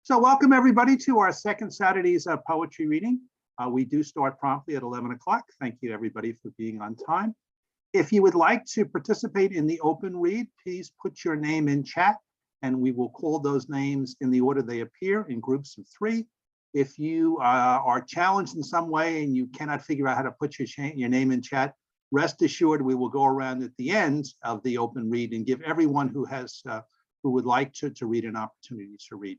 So welcome everybody to our second Saturday's poetry reading. We do start promptly at 11 o'clock. Thank you everybody for being on time. If you would like to participate in the open read, please put your name in chat and we will call those names in the order they appear in groups of 3. If you are challenged in some way and you cannot figure out how to put your name in chat, rest assured we will go around at the end of the open read and give everyone who would like to read an opportunity to read.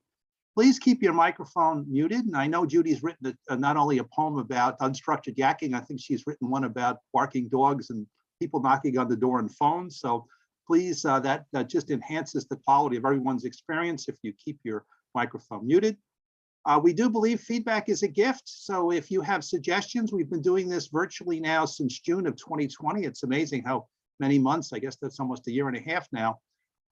Please keep your microphone muted. And I know Judy's written not only a poem about unstructured yakking, I think she's written one about barking dogs and people knocking on the door and phones. So please, that just enhances the quality of everyone's experience if you keep your microphone muted. We do believe feedback is a gift. So if you have suggestions, we've been doing this virtually now since June of 2020. It's amazing how many months, I guess that's almost a year and a half now.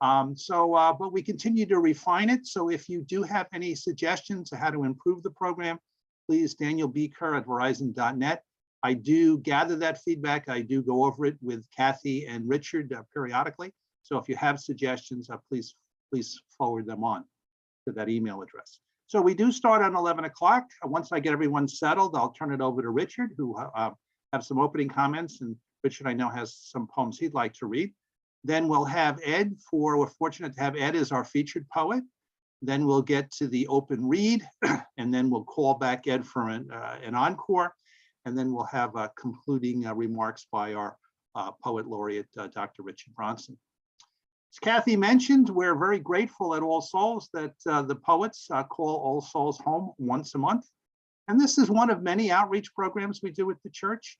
But we continue to refine it. So if you do have any suggestions on how to improve the program, please Daniel B. Kerr at verizon.net. I do gather that feedback. I do go over it with Kathy and Richard periodically. So if you have suggestions, please forward them on to that email address. So we do start on 11 o'clock. Once I get everyone settled, I'll turn it over to Richard, who have some opening comments. And Richard, I know, has some poems he'd like to read. Then we'll have Ed we're fortunate to have Ed as our featured poet. Then we'll get to the open read, and then we'll call back Ed for an encore. And then we'll have concluding remarks by our poet laureate, Dr. Richard Bronson. As Kathy mentioned, we're very grateful at All Souls that the poets call All Souls home once a month. And this is one of many outreach programs we do at the church.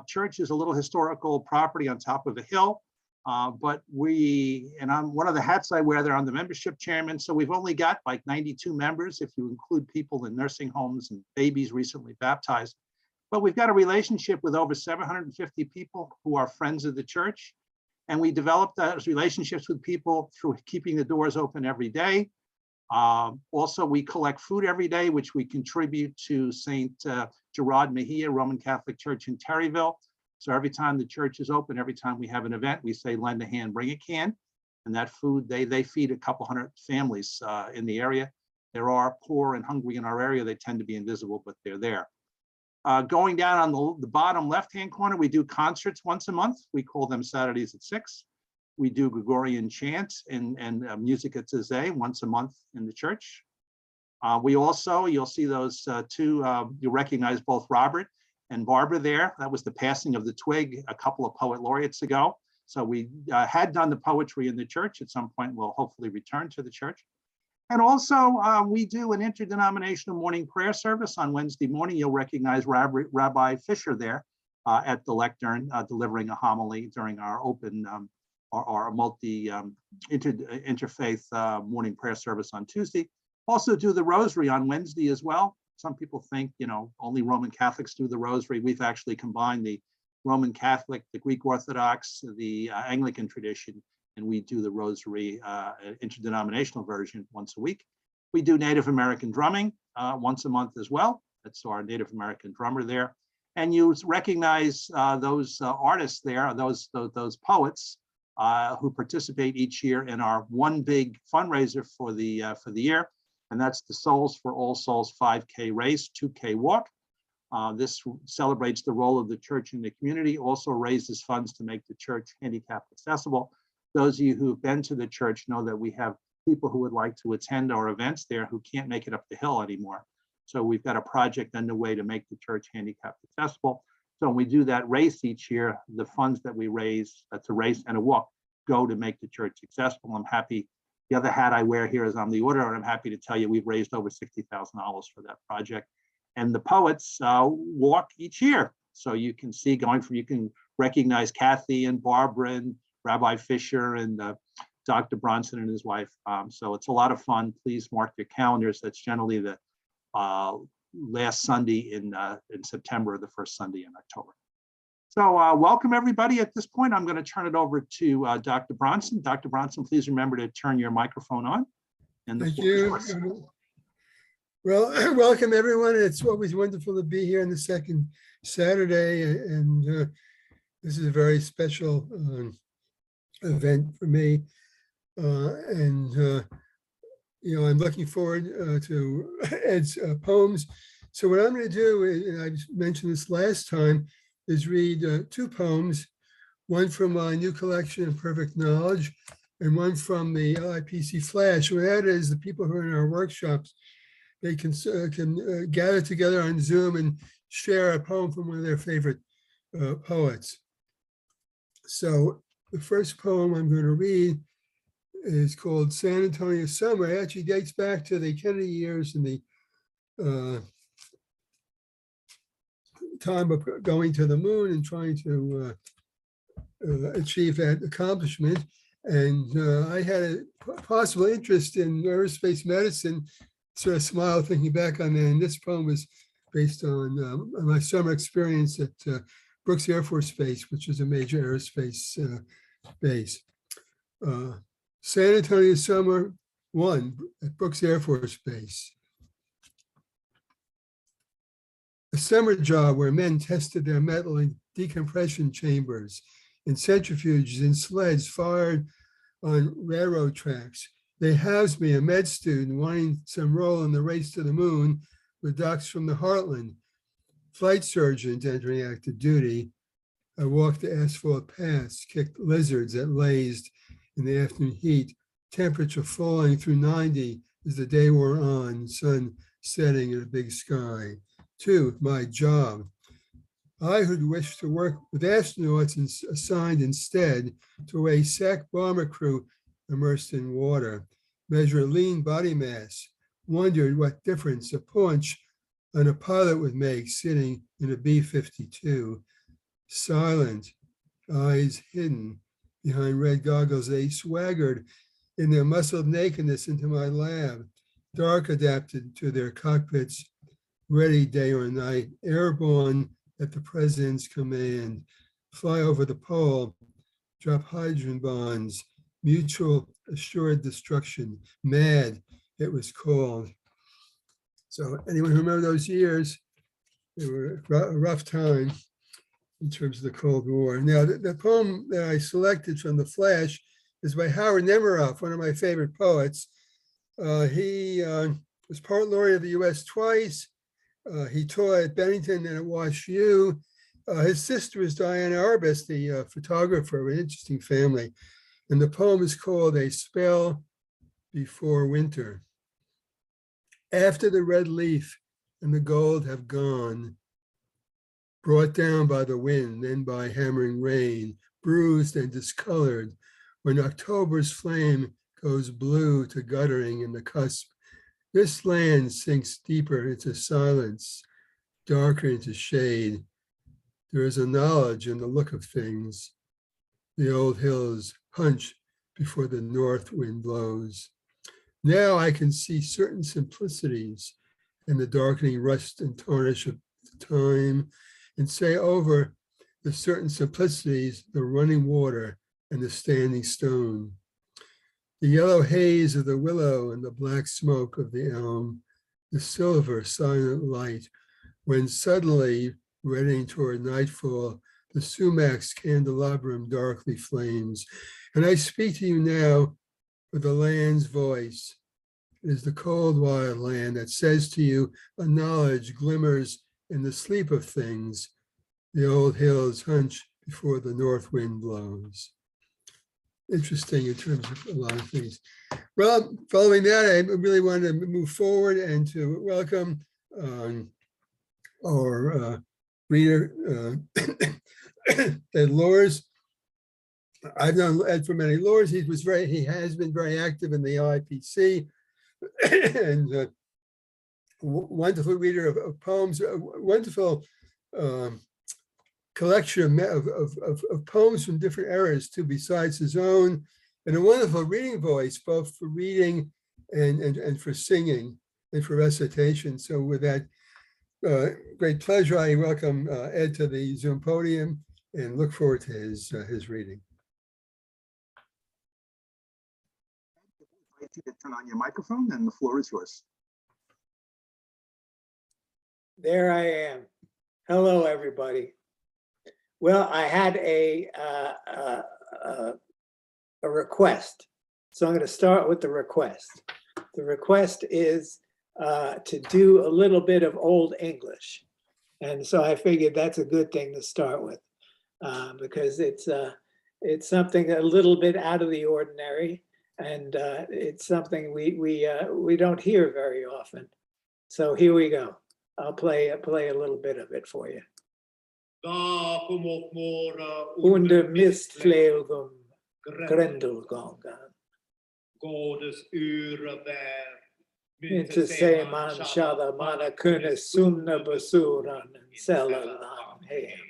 Church is a little historical property on top of a hill. But I'm one of the hats I wear there, I'm the membership chairman. So we've only got like 92 members if you include people in nursing homes and babies recently baptized. But we've got a relationship with over 750 people who are friends of the church. And we developed those relationships with people through keeping the doors open every day. Also, we collect food every day, which we contribute to St. Gerard Mejia Roman Catholic Church in Terryville. So every time the church is open, every time we have an event, we say, lend a hand, bring a can. And that food, they feed a couple hundred families in the area. There are poor and hungry in our area. They tend to be invisible, but they're there. Going down on the bottom left-hand corner, we do concerts once a month. We call them Saturdays at 6. We do Gregorian chant and music at Tizé once a month in the church. We also, you'll see those two, you recognize both Robert and Barbara there. That was the passing of the twig a couple of poet laureates ago. So we had done the poetry in the church. At some point, we'll hopefully return to the church. And also, we do an interdenominational morning prayer service on Wednesday morning. You'll recognize Rabbi Fisher there at the lectern, delivering a homily during our open, our interfaith morning prayer service on Tuesday. Also do the rosary on Wednesday as well. Some people think, only Roman Catholics do the rosary. We've actually combined the Roman Catholic, the Greek Orthodox, the Anglican tradition, and we do the rosary interdenominational version once a week. We do Native American drumming once a month as well. That's our Native American drummer there. And you recognize those artists there, those poets who participate each year in our one big fundraiser for the year. And that's the Souls for All Souls 5K race, 2K walk. This celebrates the role of the church in the community, also raises funds to make the church handicap accessible. Those of you who've been to the church know that we have people who would like to attend our events there who can't make it up the hill anymore. So we've got a project underway to make the church handicap accessible. So when we do that race each year, the funds that we raise, that's a race and a walk, go to make the church accessible. I'm happy. The other hat I wear here is I'm the auditor, and I'm happy to tell you we've raised over $60,000 for that project. And the poets walk each year. So you can see you can recognize Kathy and Barbara and Rabbi Fisher and Dr. Bronson and his wife. So it's a lot of fun. Please mark your calendars. That's generally the last Sunday in September, or the first Sunday in October. So welcome everybody. At this point, I'm going to turn it over to Dr. Bronson. Dr. Bronson, please remember to turn your microphone on. And Thank you. Well, welcome everyone. It's always wonderful to be here on the second Saturday, and this is a very special event for me. I'm looking forward to Ed's poems. So what I'm going to do, and I mentioned this last time, is read two poems, one from my new collection of Perfect Knowledge, and one from the LIPC Flash. What that is, the people who are in our workshops, they can gather together on Zoom and share a poem from one of their favorite poets. So the first poem I'm going to read is called San Antonio Summer. It actually dates back to the Kennedy years and the time of going to the moon and trying to achieve that accomplishment. And I had a possible interest in aerospace medicine, sort of smiled thinking back on that. And this poem was based on my summer experience at Brooks Air Force Base, which is a major aerospace base. San Antonio Summer 1 at Brooks Air Force Base. A summer job where men tested their metal in decompression chambers, in centrifuges, in sleds fired on railroad tracks. They housed me, a med student, wanting some role in the race to the moon with docs from the Heartland. Flight surgeons entering active duty. I walked the asphalt paths, kicked lizards that lazed in the afternoon heat, temperature falling through 90 as the day wore on, sun setting in a big sky. 2, my job. I who'd wished to work with astronauts and assigned instead to a SAC bomber crew immersed in water, measure lean body mass, wondered what difference a paunch on a pilot would make sitting in a B-52. Silent, eyes hidden behind red goggles, they swaggered in their muscled nakedness into my lab, dark adapted to their cockpits, ready day or night, airborne at the president's command, fly over the pole, drop hydrogen bombs, mutual assured destruction, mad, it was called. So anyone who remember those years, they were a rough time in terms of the Cold War. Now, the poem that I selected from the Flash is by Howard Nemeroff, one of my favorite poets. He was poet laureate of the US twice. He taught at Bennington and at WashU. His sister is Diana Arbus, the photographer of an interesting family. And the poem is called A Spell Before Winter. After the red leaf and the gold have gone, brought down by the wind, then by hammering rain, bruised and discolored, when October's flame goes blue to guttering in the cusp, this land sinks deeper into silence, darker into shade. There is a knowledge in the look of things. The old hills hunch before the north wind blows. Now I can see certain simplicities in the darkening rust and tarnish of time, and say over the certain simplicities, the running water and the standing stone, the yellow haze of the willow and the black smoke of the elm, the silver silent light, when suddenly, reddening toward nightfall, the sumac's candelabrum darkly flames. And I speak to you now with the land's voice. It is the cold wild land that says to you, a knowledge glimmers in the sleep of things. The old hills hunch before the north wind blows. Interesting in terms of a lot of things. Well, following that, I really wanted to move forward and to welcome our reader, Ed Luhrs. I've known Ed for many years. He has been very active in the LIPC and wonderful reader of poems, a wonderful collection of poems from different eras too, besides his own, and a wonderful reading voice, both for reading and for singing and for recitation. So with that great pleasure, I welcome Ed to the Zoom podium and look forward to his reading. I'd like you to turn on your microphone and the floor is yours. There I am. Hello, everybody. Well, I had a request, so I'm going to start with the request. The request is to do a little bit of Old English. And so I figured that's a good thing to start with because it's something a little bit out of the ordinary, and it's something we don't hear very often. So here we go. I'll play a little bit of it for you. Under mistvleugum grendelgången. Gårdes urevär. Inte se man shada mana kunde sumna basuran sällan hem.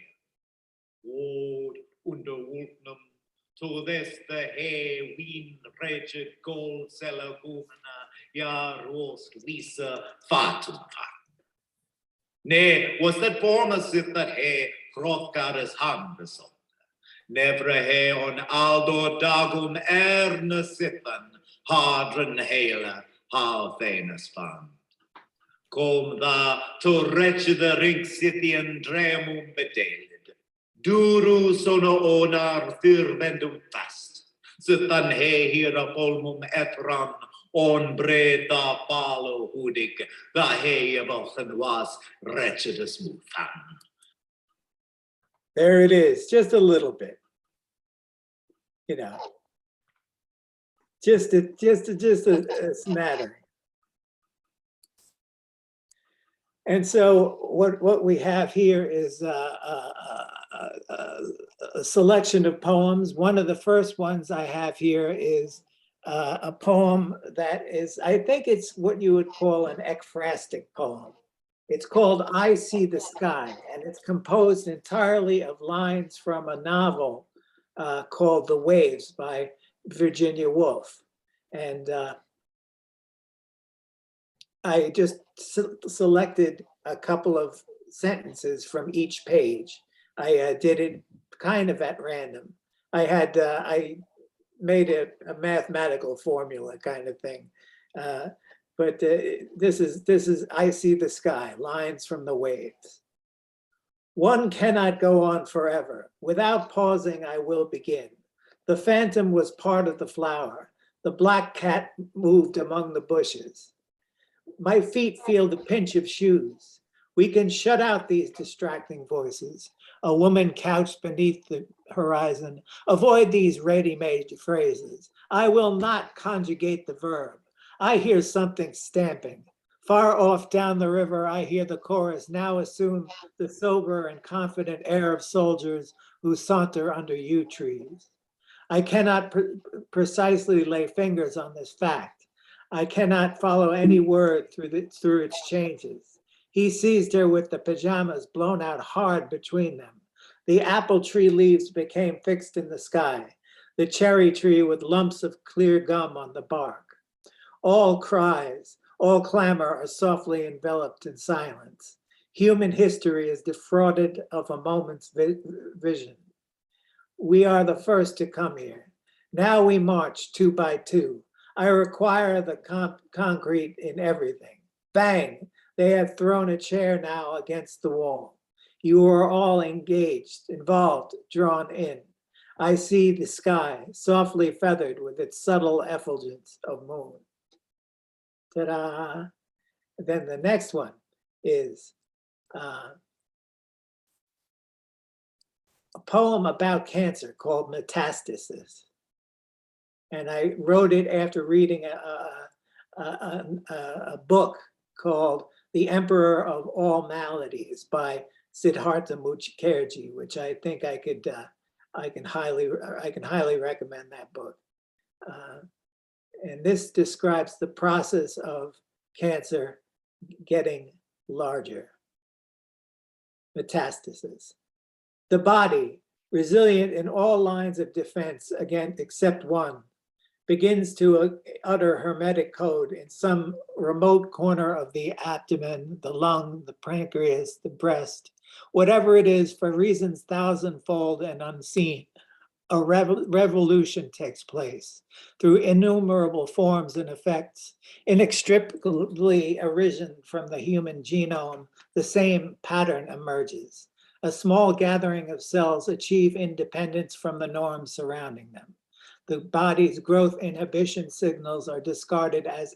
Ord under wolfnum. To this the he win wretched gold seller gomna. Ja rost visa fatum fat. Nej, was that former sith that he Hrothgar's hand besåg. Nevre he on aldo dagum erne sithan, hadren hele, halfenes fand. Kom da to wretched ring sithian dremum bedelid. Duru sono onar thyrvendum fast. Sithan he hira polmum ethran, on breda palo hudig, the he evolchen was wretchedus mufan. There it is, just a little bit. You know, just a smattering. And so what we have here is a selection of poems. One of the first ones I have here is a poem that is, I think it's what you would call an ekphrastic poem. It's called I See the Sky, and it's composed entirely of lines from a novel called The Waves by Virginia Woolf. And I just selected a couple of sentences from each page. I did it kind of at random. I made a mathematical formula kind of thing. But this is I See the Sky, lines from The Waves. One cannot go on forever. Without pausing, I will begin. The phantom was part of the flower. The black cat moved among the bushes. My feet feel the pinch of shoes. We can shut out these distracting voices. A woman couched beneath the horizon. Avoid these ready-made phrases. I will not conjugate the verb. I hear something stamping. Far off down the river, I hear the chorus now assume the sober and confident air of soldiers who saunter under yew trees. I cannot precisely lay fingers on this fact. I cannot follow any word through its changes. He seized her with the pajamas blown out hard between them. The apple tree leaves became fixed in the sky. The cherry tree with lumps of clear gum on the bark. All cries, all clamor are softly enveloped in silence. Human history is defrauded of a moment's vision. We are the first to come here. Now we march 2 by 2. I require the concrete in everything. Bang! They have thrown a chair now against the wall. You are all engaged, involved, drawn in. I see the sky, softly feathered with its subtle effulgence of moon. Ta-da! Then the next one is a poem about cancer called Metastasis. And I wrote it after reading a book called The Emperor of All Maladies by Siddhartha Mukherjee, which I think I can highly recommend that book. And this describes the process of cancer getting larger. Metastasis. The body, resilient in all lines of defense against except one, begins to utter hermetic code in some remote corner of the abdomen, the lung, the pancreas, the breast, whatever it is, for reasons thousandfold and unseen. A revolution takes place through innumerable forms and effects, inextricably arisen from the human genome. The same pattern emerges. A small gathering of cells achieve independence from the norms surrounding them. The body's growth inhibition signals are discarded as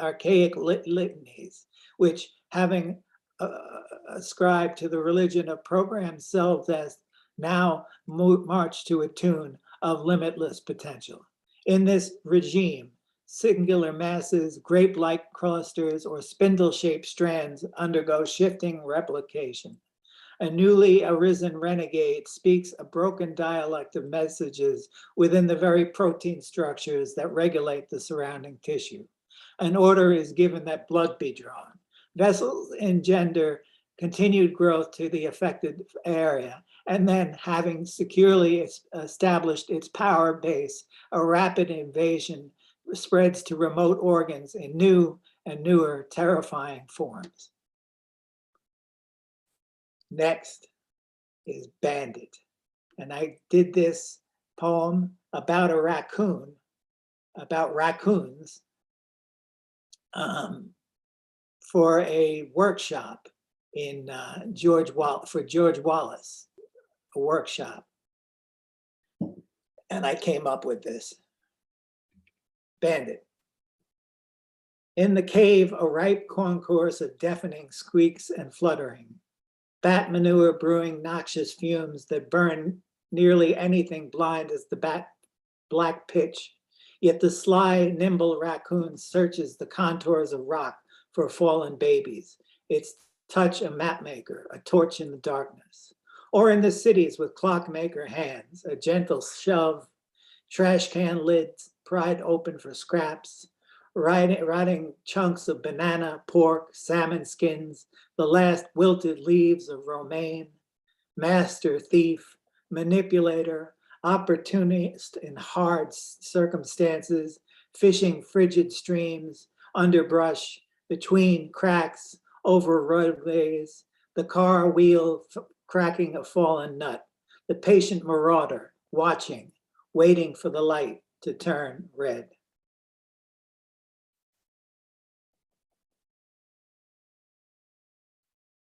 archaic litanies, which, having ascribed to the religion of programmed self-death, now march to a tune of limitless potential. In this regime, singular masses, grape-like clusters, or spindle-shaped strands undergo shifting replication. A newly arisen renegade speaks a broken dialect of messages within the very protein structures that regulate the surrounding tissue. An order is given that blood be drawn. Vessels engender continued growth to the affected area, and then, having securely established its power base, a rapid invasion spreads to remote organs in new and newer terrifying forms. Next is Bandit. And I did this poem about a raccoon, about raccoons, for a workshop in George Wallace, a workshop. And I came up with this. Bandit. In the cave, a ripe concourse of deafening squeaks and fluttering. Bat manure brewing noxious fumes that burn nearly anything blind as the black pitch. Yet the sly, nimble raccoon searches the contours of rock for fallen babies. Its touch a map maker, a torch in the darkness. Or in the cities with clockmaker hands, a gentle shove, trash can lids pried open for scraps, rotting chunks of banana, pork, salmon skins, the last wilted leaves of romaine, master thief, manipulator, opportunist in hard circumstances, fishing frigid streams, underbrush, between cracks, over roadways, the car wheel cracking a fallen nut, the patient marauder watching, waiting for the light to turn red.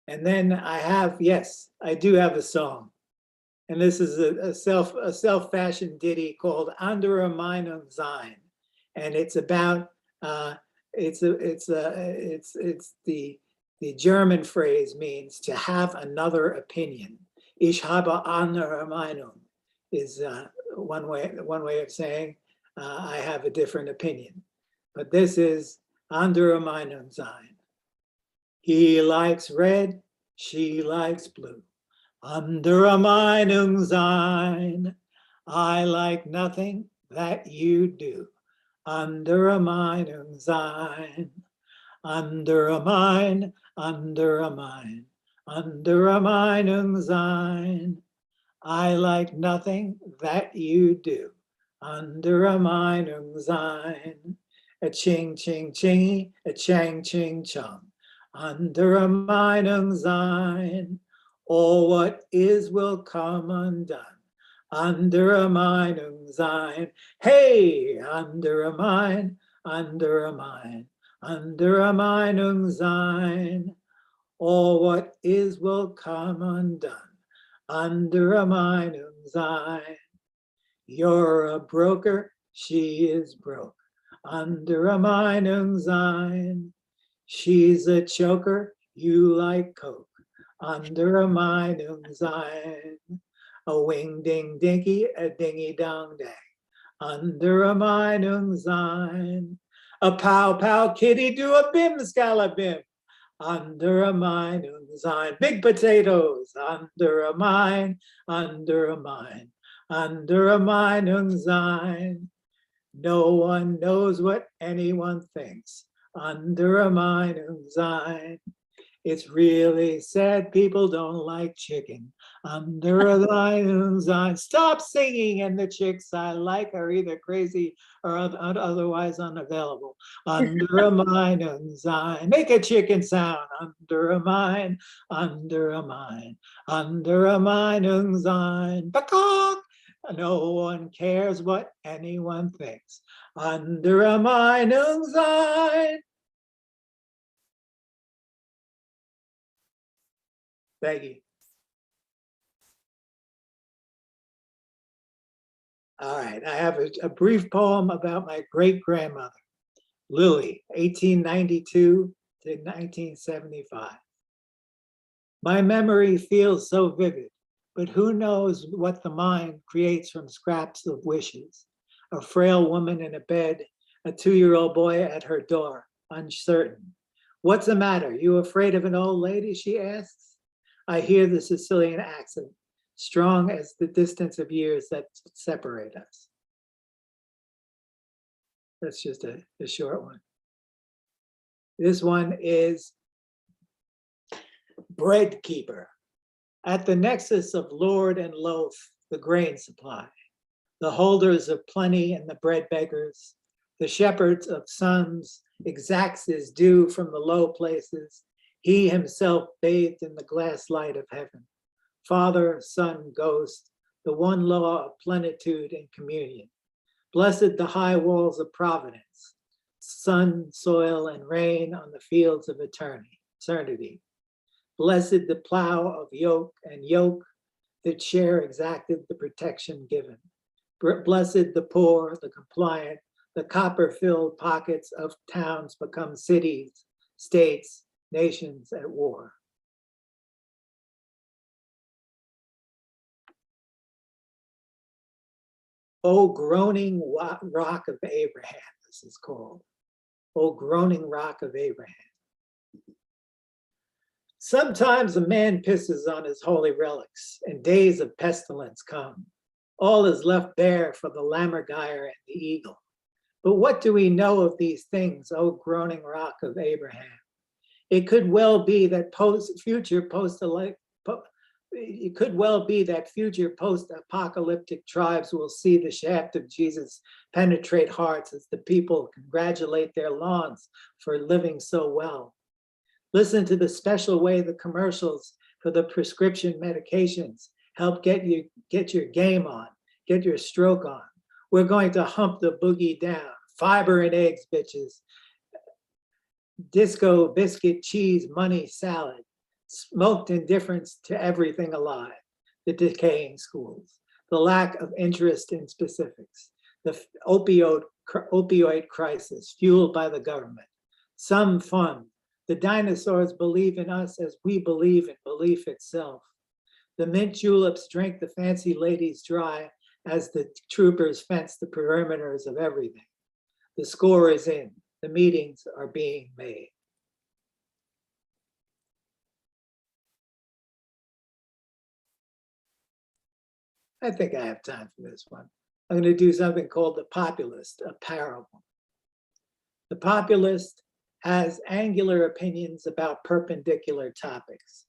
And then I have, yes, I do have a song. And this is a self-fashioned ditty called Andere Meinung sein. And it's about, it's the German phrase means to have another opinion. Ich habe andere Meinung is one way of saying I have a different opinion. But this is Andere Meinung sein. He likes red, she likes blue. Andere Meinung sein. I like nothing that you do. Andere Meinung sein. Andere Meinung sein. I like nothing that you do. Andere Meinung sein. A ching ching chingy, a chang ching chong. Andere Meinung sein. All what is will come undone. Andere Meinung sein. Hey, andere Meinung sein. All what is will come undone. Andere Meinung sein. You're a broker, she is broke. Andere Meinung sein. She's a choker, you like coke. Andere Meinung sein. A wing ding dinky, a dingy dong dang. Andere Meinung sein. A pow pow kitty do a bim scala bim. Andere Meinung sein. Big potatoes. Andere Meinung sein. No one knows what anyone thinks. Andere Meinung sein. It's really sad people don't like chicken. Andere Meinung sein. Stop singing, and the chicks I like are either crazy or otherwise unavailable. Andere Meinung sein. Make a chicken sound. Andere Meinung sein. Bakok. No one cares what anyone thinks. Andere Meinung sein. Thank you. All right, I have a brief poem about my great-grandmother, Lily, 1892 to 1975. My memory feels so vivid, but who knows what the mind creates from scraps of wishes. A frail woman in a bed, a 2-year-old boy at her door, uncertain. What's the matter? You afraid of an old lady? She asks. I hear the Sicilian accent, strong as the distance of years that separate us. That's just a short one. This one is Bread Keeper. At the nexus of lord and loaf, the grain supply, the holders of plenty and the bread beggars, the shepherds of sons exacts his due from the low places, he himself bathed in the glass light of heaven. Father, Son, Ghost, the one law of plenitude and communion. Blessed the high walls of providence, sun, soil, and rain on the fields of eternity. Blessed the plow of yoke and yoke, that share exacted the protection given. Blessed the poor, the compliant, the copper-filled pockets of towns become cities, states, nations at war. O groaning rock of Abraham, this is called. O groaning rock of Abraham. Sometimes a man pisses on his holy relics and days of pestilence come. All is left bare for the lammergeier and the eagle. But what do we know of these things, O groaning rock of Abraham? It could well be that future post-apocalyptic tribes will see the shaft of Jesus penetrate hearts as the people congratulate their lawns for living so well. Listen to the special way the commercials for the prescription medications help get your game on, get your stroke on. We're going to hump the boogie down. Fiber and eggs, bitches. Disco, biscuit, cheese, money, salad. Smoked indifference to everything alive. The decaying schools. The lack of interest in specifics. The opioid crisis fueled by the government. Some fun. The dinosaurs believe in us as we believe in belief itself. The mint juleps drink the fancy ladies dry as the troopers fence the perimeters of everything. The score is in. The meetings are being made. I think I have time for this one. I'm going to do something called the populist, a parable. The populist has angular opinions about perpendicular topics.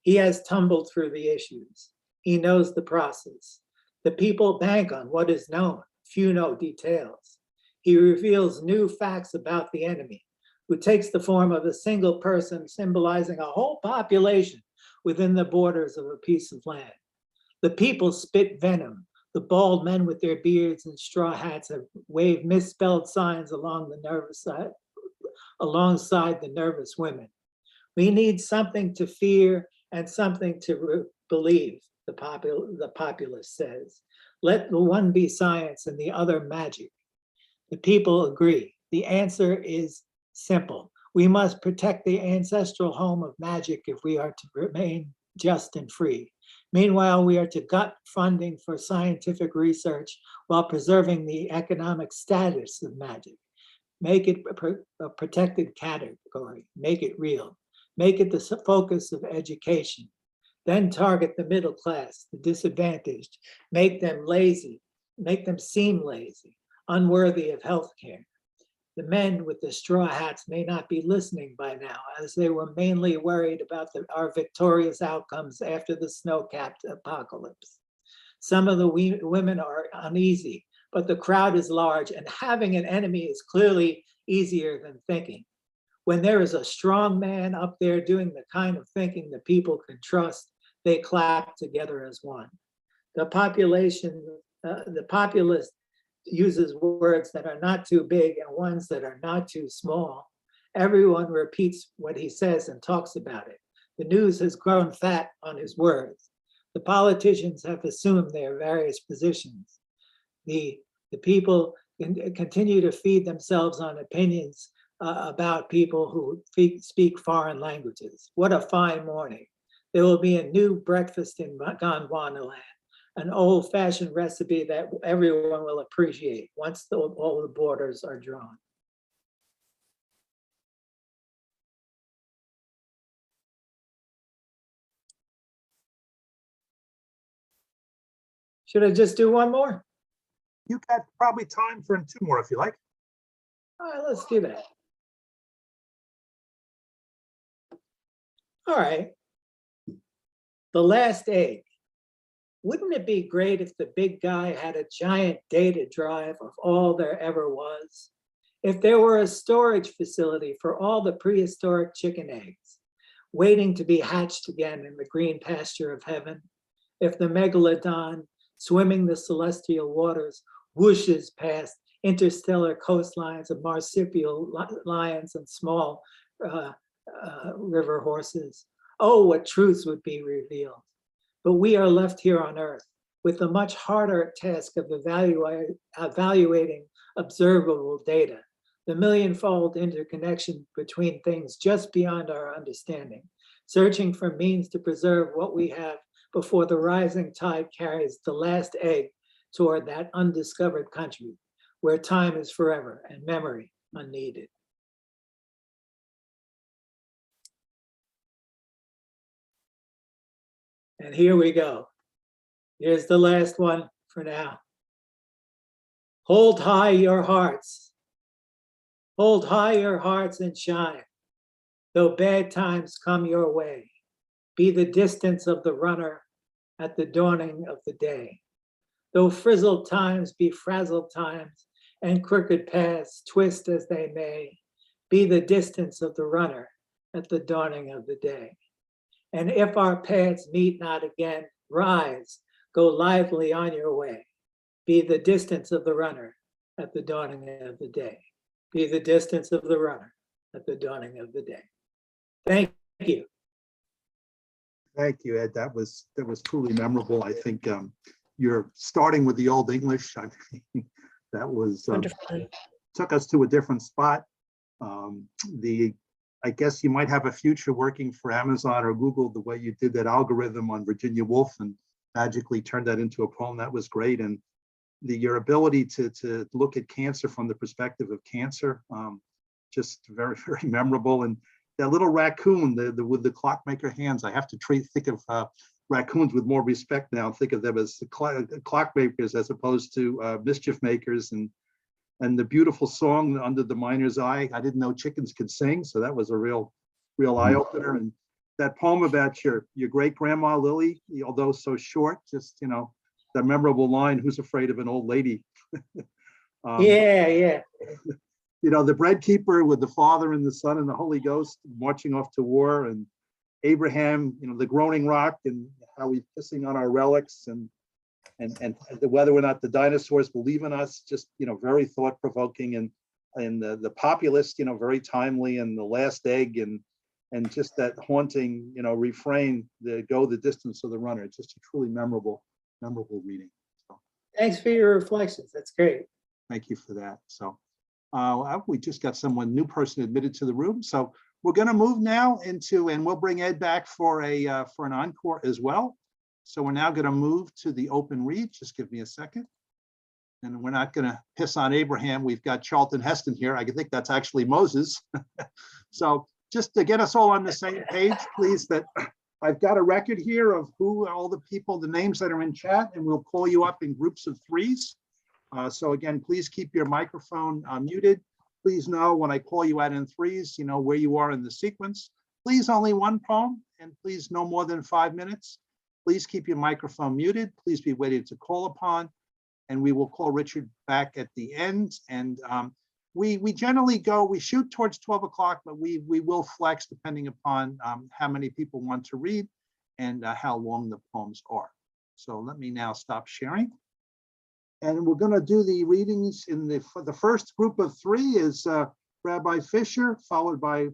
He has tumbled through the issues. He knows the process. The people bank on what is known, few know details. He reveals new facts about the enemy, who takes the form of a single person symbolizing a whole population within the borders of a piece of land. The people spit venom. The bald men with their beards and straw hats have waved misspelled signs alongside the nervous women. We need something to fear and something to believe, the populist says. Let the one be science and the other magic. The people agree. The answer is simple. We must protect the ancestral home of magic if we are to remain just and free. Meanwhile, we are to gut funding for scientific research while preserving the economic status of magic. Make it a protected category. Make it real. Make it the focus of education. Then target the middle class, the disadvantaged. Make them lazy. Make them seem lazy, unworthy of healthcare. The men with the straw hats may not be listening by now, as they were mainly worried about our victorious outcomes after the snow-capped apocalypse. Some of the women are uneasy, but the crowd is large, and having an enemy is clearly easier than thinking. When there is a strong man up there doing the kind of thinking the people can trust, they clap together as one. The populist uses words that are not too big and ones that are not too small. Everyone repeats what he says and talks about it. The news has grown fat on his words. The politicians have assumed their various positions. The people continue to feed themselves on opinions about people who speak foreign languages. What a fine morning. There will be a new breakfast in Gondwanaland, an old-fashioned recipe that everyone will appreciate once all the borders are drawn. Should I just do one more? You got probably time for 2 more if you like. All right, let's do that. All right. The last egg. Wouldn't it be great if the big guy had a giant data drive of all there ever was? If there were a storage facility for all the prehistoric chicken eggs, waiting to be hatched again in the green pasture of heaven? If the megalodon, swimming the celestial waters, whooshes past interstellar coastlines of marsupial lions and small river horses? Oh, what truths would be revealed. But we are left here on Earth with the much harder task of evaluating observable data, the millionfold interconnection between things just beyond our understanding, searching for means to preserve what we have before the rising tide carries the last egg toward that undiscovered country where time is forever and memory unneeded. And here we go. Here's the last one for now. Hold high your hearts. Hold high your hearts and shine. Though bad times come your way, be the distance of the runner at the dawning of the day. Though frizzled times be frazzled times and crooked paths twist as they may, be the distance of the runner at the dawning of the day. And if our paths meet not again, rise, go lively on your way. Be the distance of the runner at the dawning of the day. Be the distance of the runner at the dawning of the day. Thank you. Thank you, Ed. That was truly memorable. I think you're starting with the Old English. I mean, that was took us to a different spot. I guess you might have a future working for Amazon or Google the way you did that algorithm on Virginia Woolf and magically turned that into a poem. That was great. And your ability to look at cancer from the perspective of cancer, just very, very memorable. And that little raccoon with the clockmaker hands, I have to think of raccoons with more respect now, think of them as clockmakers as opposed to mischief makers. And the beautiful song Under the Miner's Eye. I didn't know chickens could sing, so that was a real eye opener. And that poem about your great grandma Lily, although so short, just that memorable line, "Who's afraid of an old lady?" Yeah. The bread keeper with the Father and the Son and the Holy Ghost marching off to war, and Abraham, the groaning rock, and how he's pissing on our relics, and whether or not the dinosaurs believe in us, just very thought-provoking, and the populist, very timely, and the last egg, and just that haunting, refrain, go the distance of the runner. It's just a truly memorable reading. So, thanks for your reflections. That's great. thank you for that. So we just got new person admitted to the room. So we're going to move now into, and we'll bring Ed back for an encore as well. So we're now going to move to the open read. Just give me a second. And we're not going to piss on Abraham. We've got Charlton Heston here. I think that's actually Moses. So just to get us all on the same page, please, that I've got a record here of who all the people, the names that are in chat, and we'll call you up in groups of 3s. So again, please keep your microphone muted. Please know when I call you out in 3s, where you are in the sequence. Please only one poem, and please no more than 5 minutes. Please keep your microphone muted. Please be waited to call upon, and we will call Richard back at the end. And we generally we shoot towards 12 o'clock, but we will flex depending upon how many people want to read and how long the poems are. So let me now stop sharing. And we're going to do the readings for the first group of 3 is Rabbi Fisher, followed by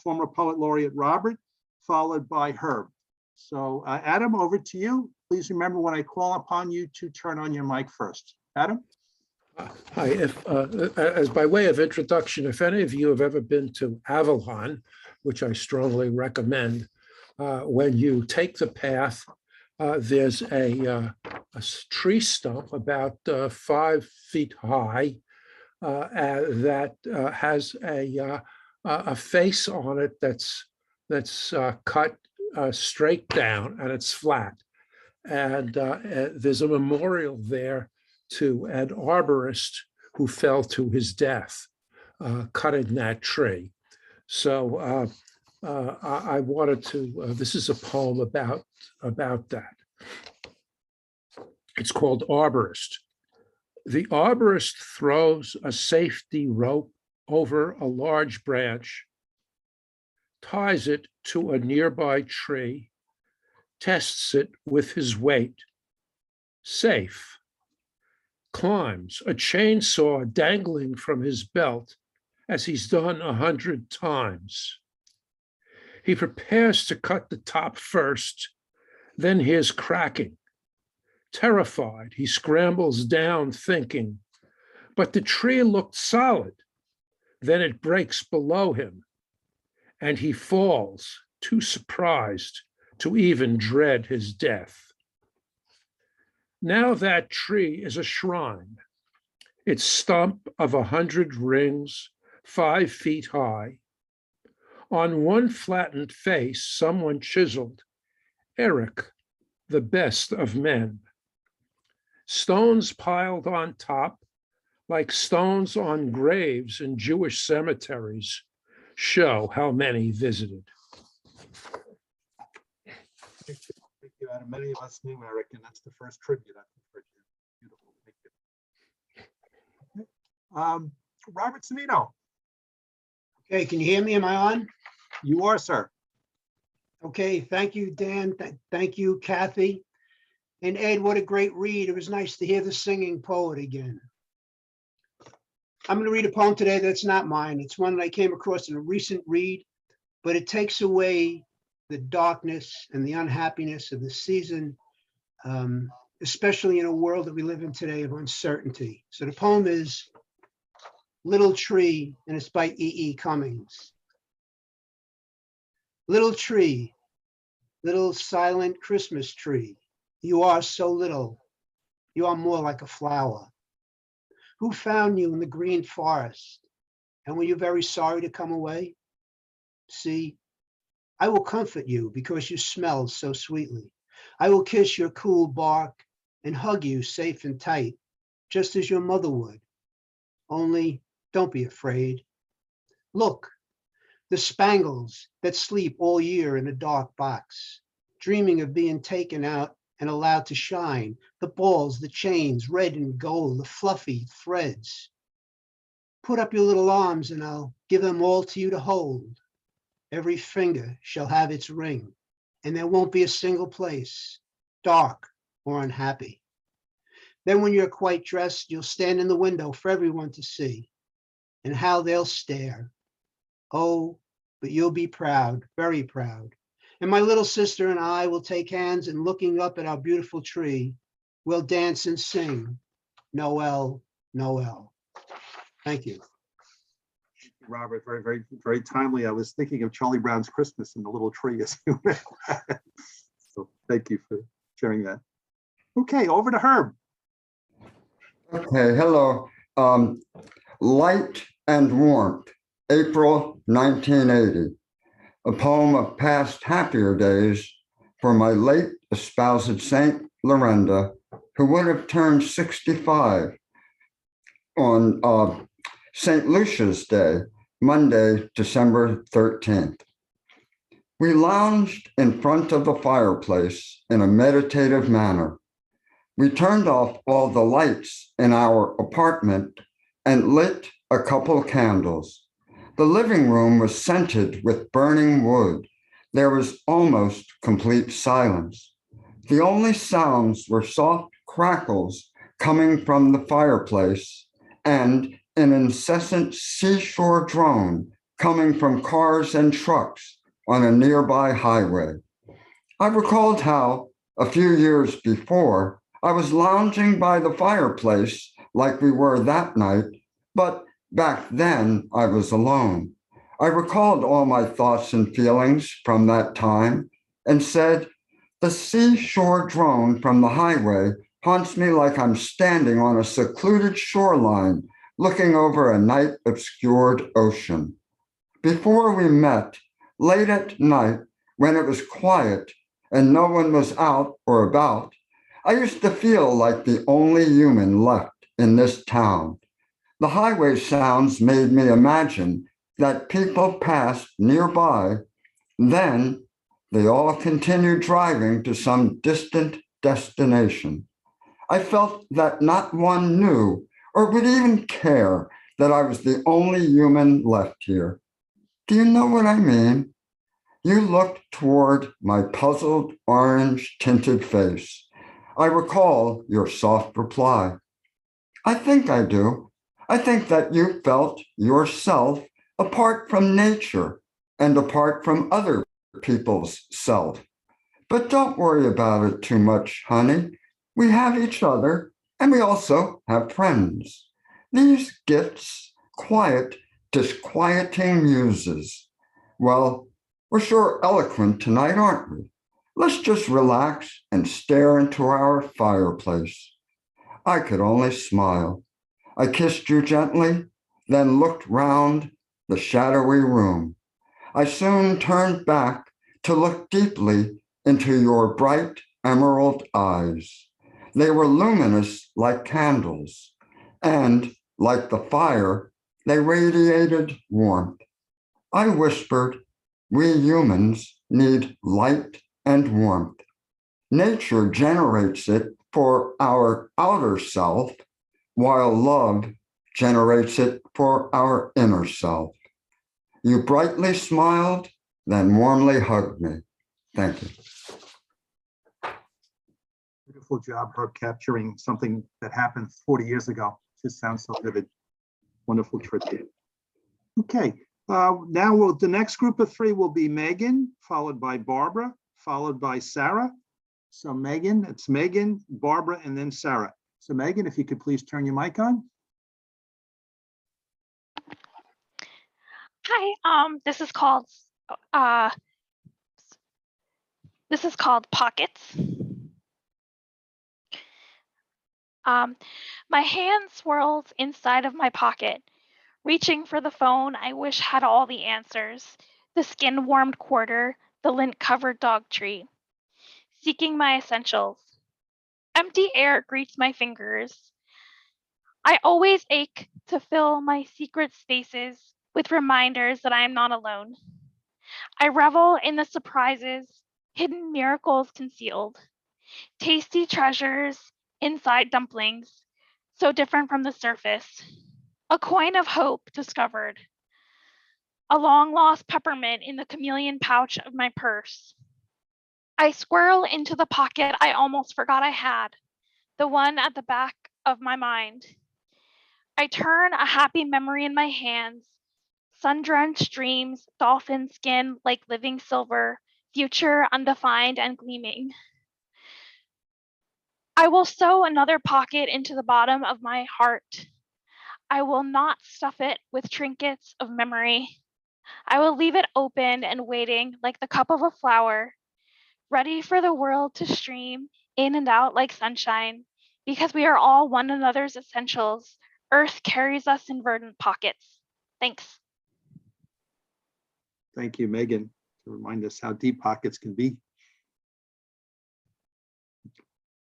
former poet laureate Robert, followed by Herb. So Adam, over to you. Please remember when I call upon you to turn on your mic first. Adam? Hi, as by way of introduction, if any of you have ever been to Avalon, which I strongly recommend, when you take the path, there's a tree stump about 5 feet high that has a face on it that's cut straight down, and it's flat. And there's a memorial there to an arborist who fell to his death cutting that tree. So I wanted to, this is a poem about that. It's called Arborist. The arborist throws a safety rope over a large branch, ties it to a nearby tree, tests it with his weight. Safe. Climbs, a chainsaw dangling from his belt, as he's done 100 times. He prepares to cut the top first, then hears cracking. Terrified, he scrambles down thinking, but the tree looked solid. Then it breaks below him, and he falls, too surprised to even dread his death. Now that tree is a shrine, its stump of 100 rings, 5 feet high. On one flattened face, someone chiseled, Eric, the best of men. Stones piled on top, like stones on graves in Jewish cemeteries, show how many visited. Thank you, Adam. Many of us knew Eric, and that's the first tribute I've heard you. Beautiful. Thank you. Okay. Robert Savino. Okay, can you hear me? Am I on? You are, sir. Okay, thank you, Dan. Thank you, Kathy. And Ed, what a great read. It was nice to hear the singing poet again. I'm going to read a poem today that's not mine. It's one that I came across in a recent read, but it takes away the darkness and the unhappiness of the season, especially in a world that we live in today of uncertainty. So the poem is Little Tree, and it's by E.E. Cummings. Little tree, little silent Christmas tree, you are so little, you are more like a flower. Who found you in the green forest? And were you very sorry to come away? See, I will comfort you because you smell so sweetly. I will kiss your cool bark and hug you safe and tight, just as your mother would. Only don't be afraid. Look, the spangles that sleep all year in a dark box, dreaming of being taken out and allowed to shine, the balls, the chains, red and gold, the fluffy threads. Put up your little arms and I'll give them all to you to hold. Every finger shall have its ring, and there won't be a single place, dark or unhappy. Then when you're quite dressed, you'll stand in the window for everyone to see, and how they'll stare. Oh, but you'll be proud, very proud. And my little sister and I will take hands, and looking up at our beautiful tree, we'll dance and sing, Noel, Noel. Thank you. Robert, very, very, very timely. I was thinking of Charlie Brown's Christmas and the little tree as you read that. So thank you for sharing that. Okay, over to Herb. Okay, hello. Light and Warmth, April 1980. A poem of past happier days for my late espoused Saint Lorenda, who would have turned 65 on St. Lucia's Day, Monday, December 13th. We lounged in front of the fireplace in a meditative manner. We turned off all the lights in our apartment and lit a couple candles. The living room was scented with burning wood. There was almost complete silence. The only sounds were soft crackles coming from the fireplace and an incessant seashore drone coming from cars and trucks on a nearby highway. I recalled how, a few years before, I was lounging by the fireplace like we were that night, but back then I was alone. I recalled all my thoughts and feelings from that time and said, the seashore drone from the highway haunts me like I'm standing on a secluded shoreline looking over a night-obscured ocean. Before we met, late at night, when it was quiet and no one was out or about, I used to feel like the only human left in this town. The highway sounds made me imagine that people passed nearby, then they all continued driving to some distant destination. I felt that not one knew or would even care that I was the only human left here. Do you know what I mean? You looked toward my puzzled orange tinted face. I recall your soft reply. I think I do. I think that you felt yourself apart from nature and apart from other people's self. But don't worry about it too much, honey. We have each other, and we also have friends. These gifts, quiet, disquieting muses. Well, we're sure eloquent tonight, aren't we? Let's just relax and stare into our fireplace. I could only smile. I kissed you gently, then looked round the shadowy room. I soon turned back to look deeply into your bright emerald eyes. They were luminous like candles, and like the fire, they radiated warmth. I whispered, we humans need light and warmth. Nature generates it for our outer self, while love generates it for our inner self. You brightly smiled, then warmly hugged me. Thank you. Beautiful job, Herb, capturing something that happened 40 years ago. Just sounds so vivid. Wonderful tribute. Okay, now the next group of three will be Megan, followed by Barbara, followed by Sarah. So Megan, it's Megan, Barbara, and then Sarah. So Megan, if you could please turn your mic on. Hi, this is called Pockets. My hand swirls inside of my pocket, reaching for the phone I wish had all the answers, the skin-warmed quarter, the lint-covered dog tree. Seeking my essentials. Empty air greets my fingers. I always ache to fill my secret spaces with reminders that I am not alone. I revel in the surprises, hidden miracles concealed, tasty treasures inside dumplings, so different from the surface. A coin of hope discovered, a long-lost peppermint in the chameleon pouch of my purse. I squirrel into the pocket I almost forgot I had, the one at the back of my mind. I turn a happy memory in my hands, sun-drenched dreams, dolphin skin like living silver, future undefined and gleaming. I will sew another pocket into the bottom of my heart. I will not stuff it with trinkets of memory. I will leave it open and waiting like the cup of a flower, ready for the world to stream in and out like sunshine, because we are all one another's essentials. Earth carries us in verdant pockets. Thanks. Thank you, Megan, to remind us how deep pockets can be.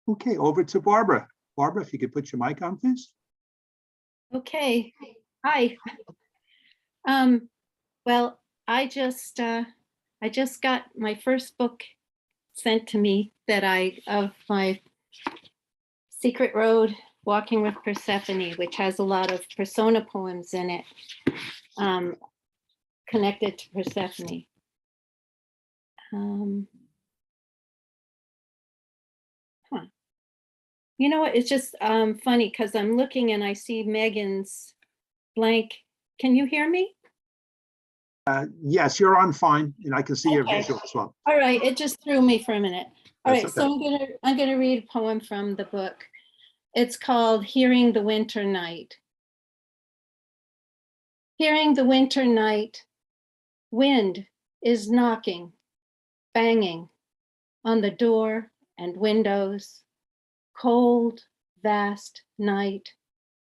Okay, over to Barbara. Barbara, if you could put your mic on, please. Okay, hi. Well, I just got my first book sent to me of my Secret Road, Walking with Persephone, which has a lot of persona poems in it, connected to Persephone. You know what, it's just funny because I'm looking and I see Megan's blank. Can you hear me? Yes, you're on fine, and I can see your Okay. visual as well. All right, it just threw me for a minute. All That's right, so okay. I'm gonna read a poem from the book. It's called Hearing the Winter Night. Hearing the winter night, wind is knocking, banging on the door and windows. Cold, vast night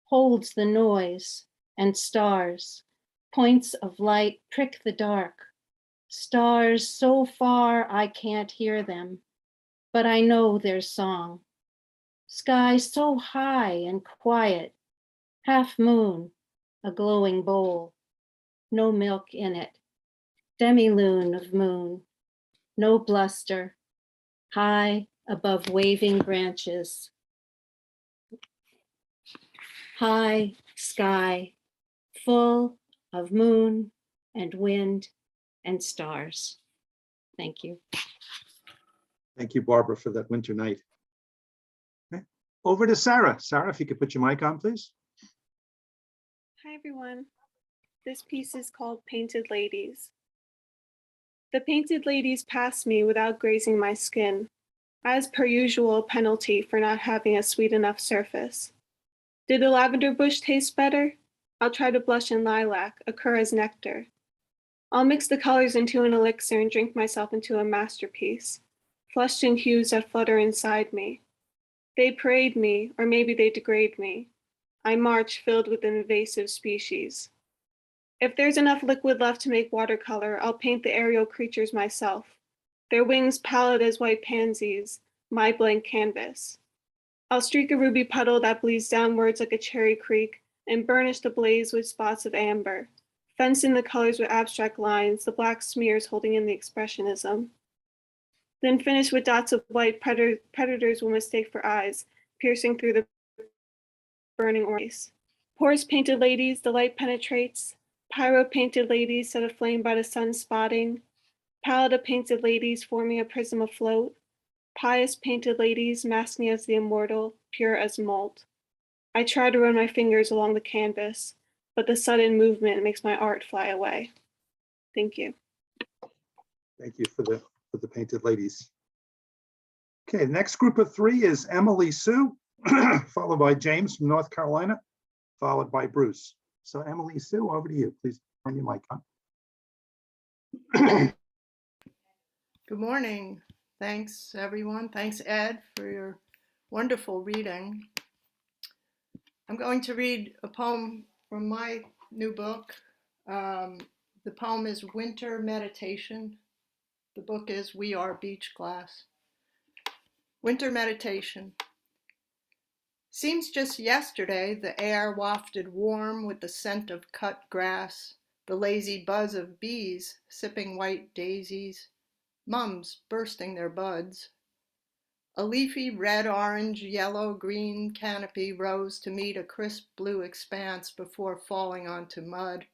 holds the noise and stars. Points of light prick the dark. Stars so far I can't hear them, but I know their song. Sky so high and quiet, half moon, a glowing bowl, no milk in it, demi-lune of moon, no bluster, high above waving branches. High sky, full of moon and wind and stars. Thank you. Thank you, Barbara, for that winter night. Okay. Over to Sarah. Sarah, if you could put your mic on, please. Hi, everyone. This piece is called Painted Ladies. The painted ladies passed me without grazing my skin, as per usual, a penalty for not having a sweet enough surface. Did the lavender bush taste better? I'll try to blush in lilac, occur as nectar. I'll mix the colors into an elixir and drink myself into a masterpiece, flushed in hues that flutter inside me. They parade me, or maybe they degrade me. I march filled with an invasive species. If there's enough liquid left to make watercolor, I'll paint the aerial creatures myself, their wings pallid as white pansies, my blank canvas. I'll streak a ruby puddle that bleeds downwards like a cherry creek and burnish the blaze with spots of amber, fencing the colors with abstract lines, the black smears holding in the expressionism. Then finish with dots of white predators will mistake for eyes, piercing through the burning orange. Porous painted ladies, the light penetrates. Pyro painted ladies set aflame by the sun spotting. Pallida painted ladies forming a prism afloat. Pious painted ladies masking as the immortal, pure as molt. I try to run my fingers along the canvas, but the sudden movement makes my art fly away. Thank you. Thank you for the painted ladies. Okay, next group of three is Emily Sue, followed by James from North Carolina, followed by Bruce. So Emily Sue, over to you. Please turn your mic on. Good morning. Thanks, everyone. Thanks, Ed, for your wonderful reading. I'm going to read a poem from my new book. The poem is Winter Meditation. The book is We Are Beach Glass. Winter Meditation. Seems just yesterday the air wafted warm with the scent of cut grass, the lazy buzz of bees sipping white daisies, mums bursting their buds. A leafy red, orange, yellow, green canopy rose to meet a crisp blue expanse before falling onto mud.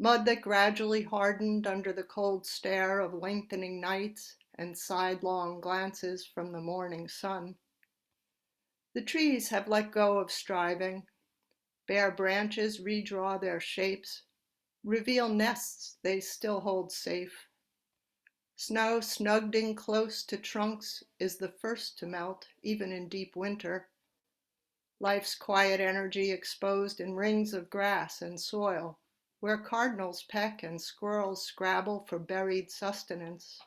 Mud that gradually hardened under the cold stare of lengthening nights and sidelong glances from the morning sun. The trees have let go of striving. Bare branches redraw their shapes, reveal nests they still hold safe. Snow snugged in close to trunks is the first to melt, even in deep winter. Life's quiet energy exposed in rings of grass and soil, where cardinals peck and squirrels scrabble for buried sustenance.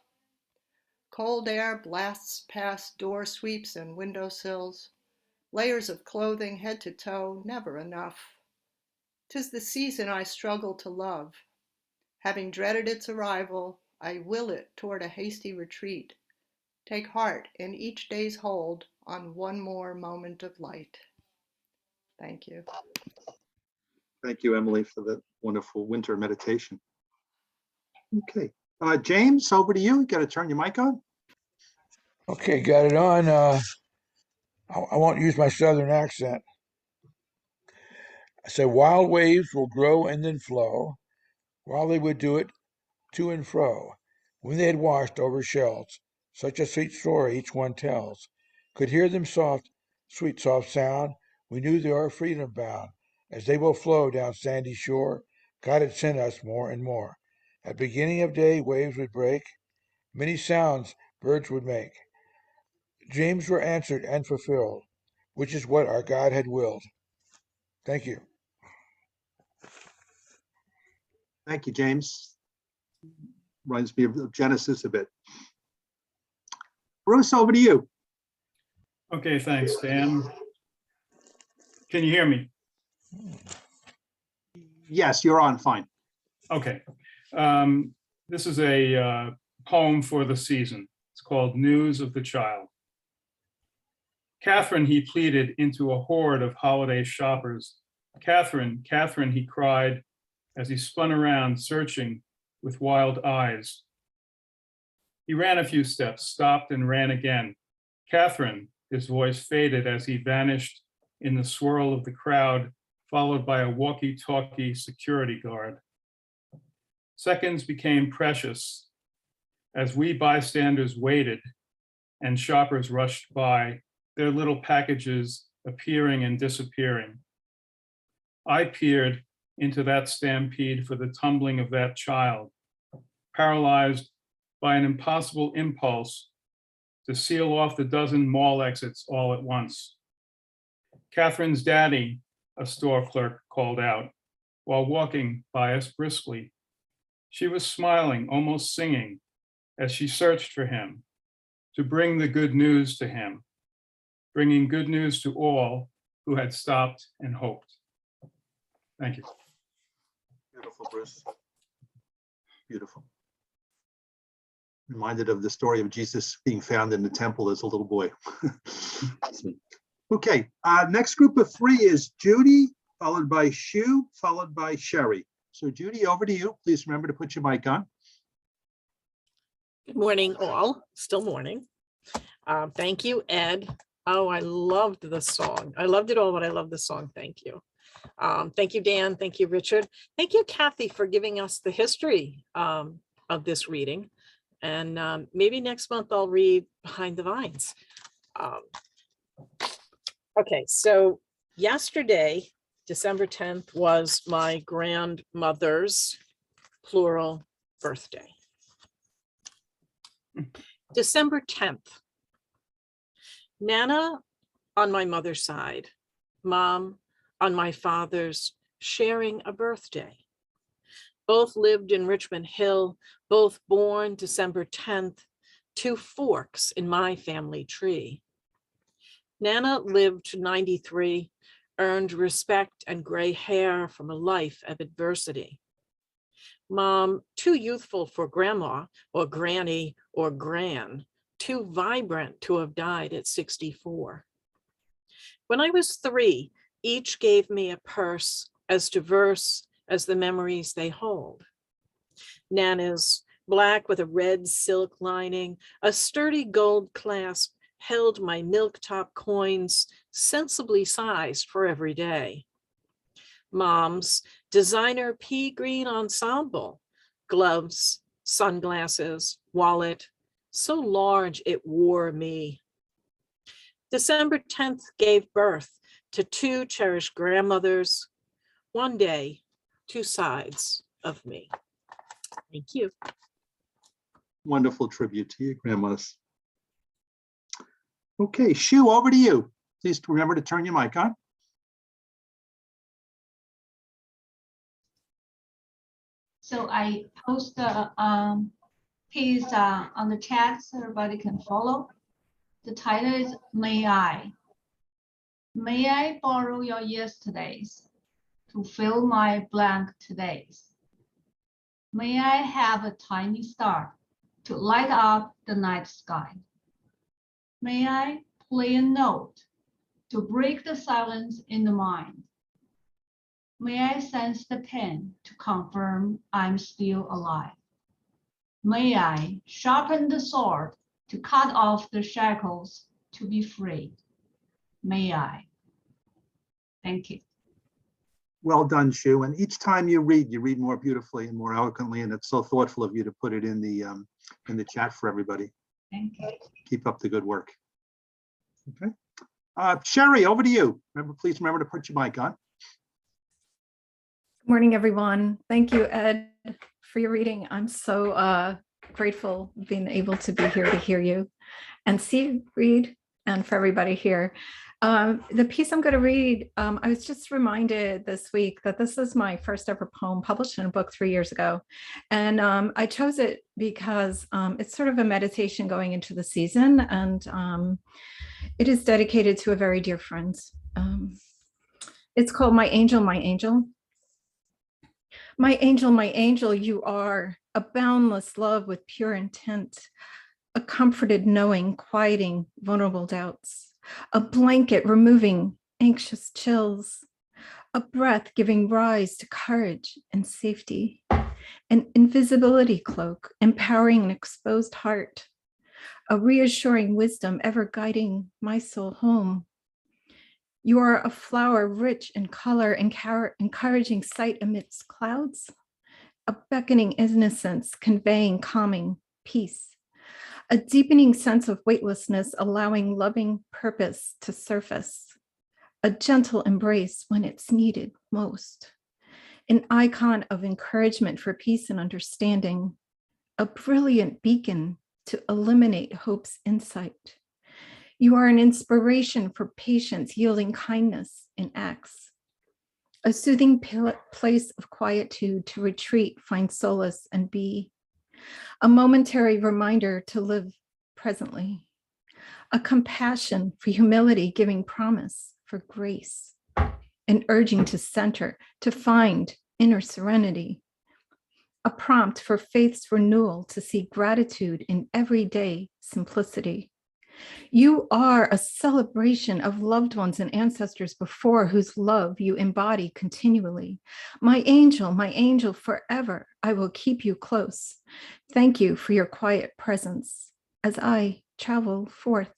Cold air blasts past door sweeps and windowsills. Layers of clothing head to toe, never enough. 'Tis the season I struggle to love. Having dreaded its arrival, I will it toward a hasty retreat. Take heart in each day's hold on one more moment of light. Thank you. Thank you, Emily, for the wonderful winter meditation. Okay, James, over to you. You got to turn your mic on. Okay, got it on. I won't use my southern accent. I said, wild waves will grow and then flow, while they would do it to and fro. When they had washed over shells, such a sweet story each one tells. Could hear them soft, sweet soft sound, we knew they are freedom bound. As they will flow down sandy shore, God had sent us more and more. At beginning of day, waves would break, many sounds birds would make. dreams were answered and fulfilled, which is what our God had willed. Thank you. Thank you, James. Reminds me of Genesis a bit. Bruce, over to you. Okay, thanks, Dan. Can you hear me? Yes, you're on, fine. Okay. This is a poem for the season. It's called News of the Child. Catherine, he pleaded into a horde of holiday shoppers. Catherine, Catherine, he cried as he spun around, searching with wild eyes. He ran a few steps, stopped and ran again. Catherine, his voice faded as he vanished in the swirl of the crowd, followed by a walkie-talkie security guard. Seconds became precious as we bystanders waited and shoppers rushed by, their little packages appearing and disappearing. I peered into that stampede for the tumbling of that child, paralyzed by an impossible impulse to seal off the dozen mall exits all at once. Catherine's daddy, a store clerk, called out while walking by us briskly. She was smiling, almost singing, as she searched for him, to bring the good news to him, bringing good news to all who had stopped and hoped. Thank you. Beautiful, Bruce. Beautiful. Reminded of the story of Jesus being found in the temple as a little boy. Okay, next group of three is Judy, followed by Shu, followed by Sherry. So Judy, over to you. Please remember to put your mic on. Good morning, all. Still morning. Thank you, Ed. Oh, I loved the song. I loved it all, but I love the song. Thank you. Thank you, Dan. Thank you, Richard. Thank you, Kathy, for giving us the history of this reading. And maybe next month I'll read Behind the Vines. Okay, so yesterday, December 10th, was my grandmother's, plural, birthday. December 10th. Nana on my mother's side, Mom on my father's, sharing a birthday. Both lived in Richmond Hill, both born December 10th, two forks in my family tree. Nana lived to 93, earned respect and gray hair from a life of adversity. Mom, too youthful for grandma or granny or gran, too vibrant to have died at 64. When I was 3, each gave me a purse as diverse as the memories they hold. Nana's, black with a red silk lining, a sturdy gold clasp held my milk-top coins, sensibly sized for every day. Mom's, designer pea green ensemble, gloves, sunglasses, wallet, so large it wore me. December 10th gave birth to 2 cherished grandmothers, one day, 2 sides of me. Thank you. Wonderful tribute to your grandmas. Okay, Shu, over to you. Please remember to turn your mic on. So I post the piece on the chat so everybody can follow. The title is May I? May I borrow your yesterdays to fill my blank todays? May I have a tiny star to light up the night sky? May I play a note to break the silence in the mind? May I sense the pen to confirm I'm still alive? May I sharpen the sword to cut off the shackles to be free? May I? Thank you. Well done, Shu. And each time you read more beautifully and more eloquently, and it's so thoughtful of you to put it in the chat for everybody. Thank you. Keep up the good work. Okay. Sherry, over to you. Please remember to put your mic on. Good morning, everyone. Thank you, Ed, for your reading. I'm so grateful being able to be here to hear you and see you read. and for everybody here. The piece I'm going to read, I was just reminded this week that this is my first ever poem published in a book 3 years ago. And I chose it because it's sort of a meditation going into the season, and it is dedicated to a very dear friend. It's called My Angel, My Angel. My angel, you are a boundless love with pure intent, a comforted knowing, quieting vulnerable doubts, a blanket removing anxious chills, a breath giving rise to courage and safety, an invisibility cloak empowering an exposed heart, a reassuring wisdom ever guiding my soul home. You are a flower rich in color, encouraging sight amidst clouds, a beckoning innocence conveying calming peace, a deepening sense of weightlessness allowing loving purpose to surface, a gentle embrace when it's needed most, an icon of encouragement for peace and understanding, a brilliant beacon to illuminate hope's insight. You are an inspiration for patience, yielding kindness in acts, a soothing place of quietude to retreat, find solace, and be, a momentary reminder to live presently, a compassion for humility, giving promise for grace, an urging to center, to find inner serenity, a prompt for faith's renewal, to see gratitude in everyday simplicity. You are a celebration of loved ones and ancestors before, whose love you embody continually. My angel, forever I will keep you close. Thank you for your quiet presence as I travel forth.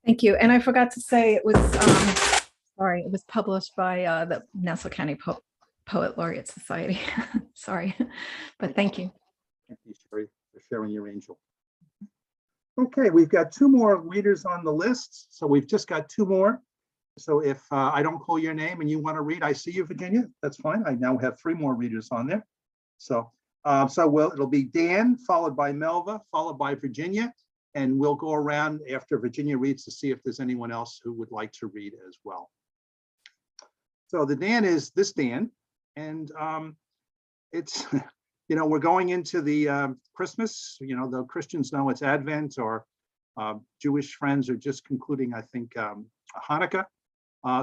Thank you. And I forgot to say it was, it was published by the Nassau County Poet Laureate Society. Sorry, but thank you. Thank you, Sherry, for sharing your angel. Okay, we've got 2 more readers on the list. So we've just got 2 more. So if I don't call your name and you want to read, I see you, Virginia. That's fine. I now have 3 more readers on there. So, it'll be Dan, followed by Melva, followed by Virginia. And we'll go around after Virginia reads to see if there's anyone else who would like to read as well. So the Dan is this Dan. And it's, we're going into the Christmas, the Christians know it's Advent, or Jewish friends are just concluding, I think, Hanukkah.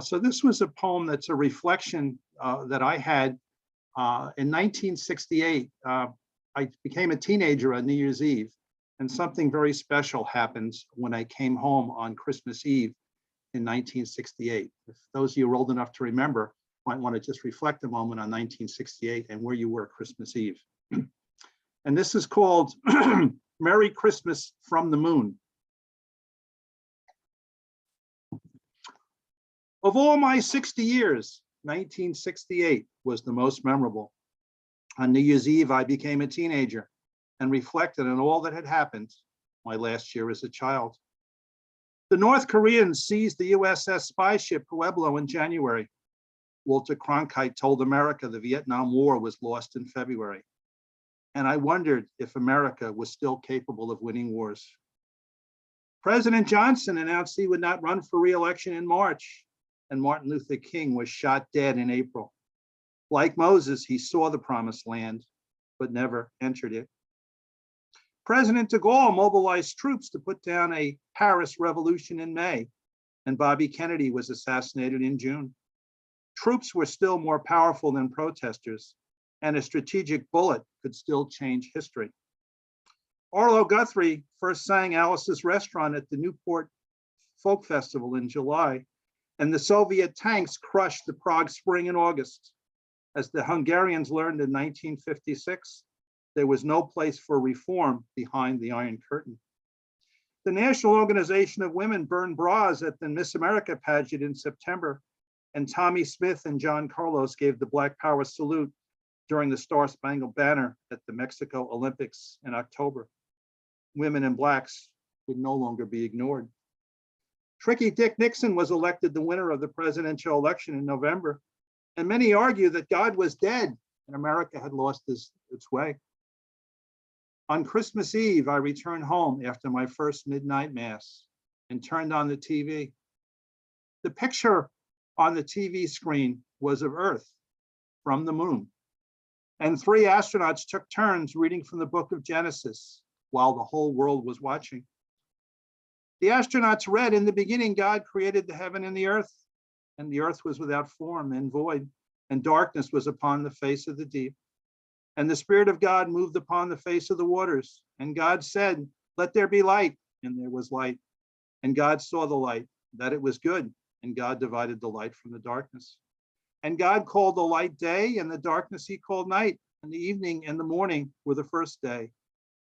So this was a poem that's a reflection that I had in 1968. I became a teenager on New Year's Eve, and something very special happened when I came home on Christmas Eve in 1968. If those of you are old enough to remember, might want to just reflect a moment on 1968 and where you were Christmas Eve. And this is called Merry Christmas from the Moon. Of all my 60 years, 1968 was the most memorable. On New Year's Eve, I became a teenager and reflected on all that had happened my last year as a child. The North Koreans seized the USS spy ship Pueblo in January. Walter Cronkite told America the Vietnam War was lost in February. And I wondered if America was still capable of winning wars. President Johnson announced he would not run for re-election in March, and Martin Luther King was shot dead in April. Like Moses, he saw the promised land, but never entered it. President de Gaulle mobilized troops to put down a Paris revolution in May, and Bobby Kennedy was assassinated in June. Troops were still more powerful than protesters, and a strategic bullet could still change history. Arlo Guthrie first sang Alice's Restaurant at the Newport Folk Festival in July, and the Soviet tanks crushed the Prague Spring in August. As the Hungarians learned in 1956, there was no place for reform behind the Iron Curtain. The National Organization of Women burned bras at the Miss America pageant in September, and Tommy Smith and John Carlos gave the Black Power salute during the Star Spangled Banner at the Mexico Olympics in October. Women and Blacks would no longer be ignored. Tricky Dick Nixon was elected the winner of the presidential election in November, and many argue that God was dead and America had lost its way. On Christmas Eve, I returned home after my first midnight mass and turned on the TV. The picture on the TV screen was of Earth from the moon, and 3 astronauts took turns reading from the book of Genesis while the whole world was watching. The astronauts read, "In the beginning, God created the heaven and the earth was without form and void, and darkness was upon the face of the deep. And the Spirit of God moved upon the face of the waters. And God said, let there be light, and there was light. And God saw the light, that it was good, and God divided the light from the darkness. And God called the light day, and the darkness he called night, and the evening and the morning were the first day.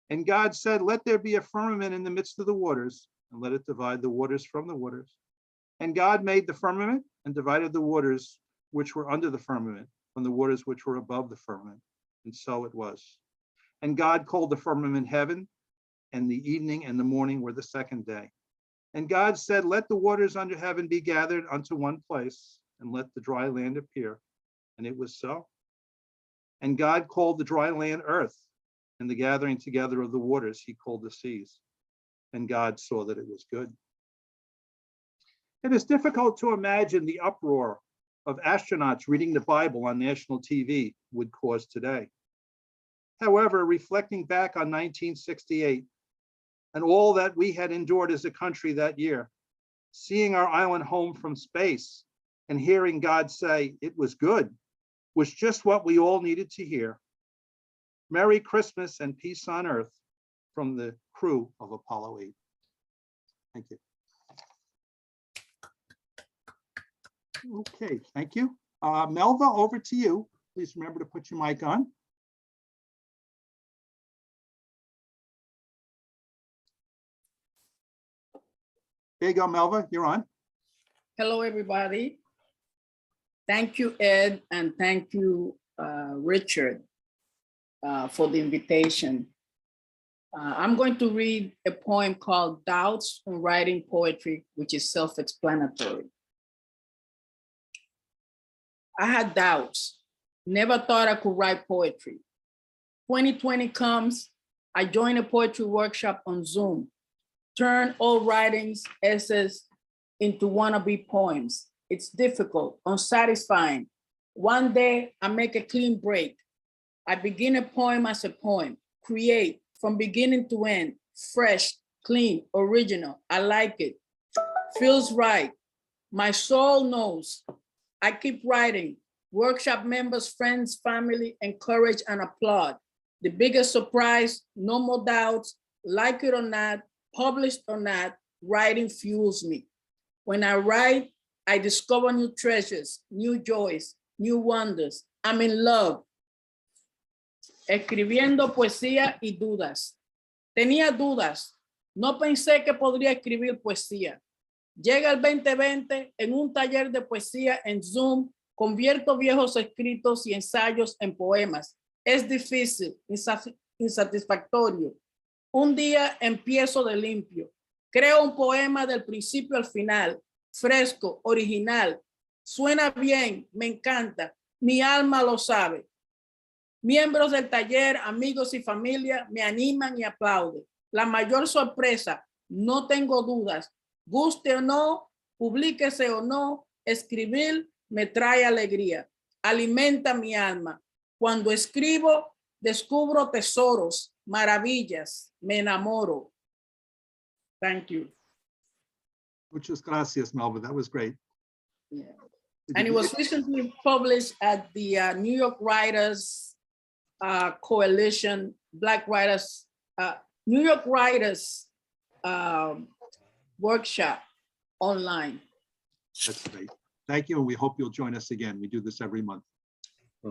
And God said, let there be a firmament in the midst of the waters, and let it divide the waters from the waters. And God made the firmament and divided the waters which were under the firmament from the waters which were above the firmament. And so it was. And God called the firmament heaven, and the evening and the morning were the second day. And God said, let the waters under heaven be gathered unto one place, and let the dry land appear. And it was so. And God called the dry land earth, and the gathering together of the waters he called the seas. And God saw that it was good. It is difficult to imagine the uproar of astronauts reading the Bible on national TV would cause today. However, reflecting back on 1968 and all that we had endured as a country that year, seeing our island home from space and hearing God say it was good was just what we all needed to hear. Merry Christmas and peace on earth from the crew of Apollo 8. Thank you. Okay, thank you. Melva, over to you. Please remember to put your mic on. There you go, Melva, you're on. Hello, everybody. Thank you, Ed, and thank you, Richard, for the invitation. I'm going to read a poem called Doubts on Writing Poetry, which is self-explanatory. I had doubts, never thought I could write poetry. 2020 comes, I join a poetry workshop on Zoom, turn old writings, essays into wannabe poems. It's difficult, unsatisfying. One day I make a clean break. I begin a poem as a poem, create from beginning to end, fresh, clean, original. I like it, feels right. My soul knows. I keep writing. Workshop members, friends, family encourage and applaud. The biggest surprise, no more doubts, like it or not, published or not, writing fuels me. When I write, I discover new treasures, new joys, new wonders. I'm in love. Escribiendo poesía y dudas. Tenía dudas. No pensé que podría escribir poesía. Llega el 2020 en un taller de poesía en Zoom, convierto viejos escritos y ensayos en poemas. Es difícil, insatisfactorio. Un día empiezo de limpio. Creo un poema del principio al final, fresco, original. Suena bien, me encanta. Mi alma lo sabe. Miembros del taller, amigos y familia me animan y aplauden. La mayor sorpresa, no tengo dudas. Guste o no, publíquese o no, escribir me trae alegría, alimenta mi alma. Cuando escribo, descubro tesoros, maravillas, me enamoro. Thank you. Muchas gracias, Melva. That was great. Yeah. And it was recently published at the New York Writers Coalition, Black Writers, New York Writers workshop online. That's great. Thank you, and we hope you'll join us again. We do this every month.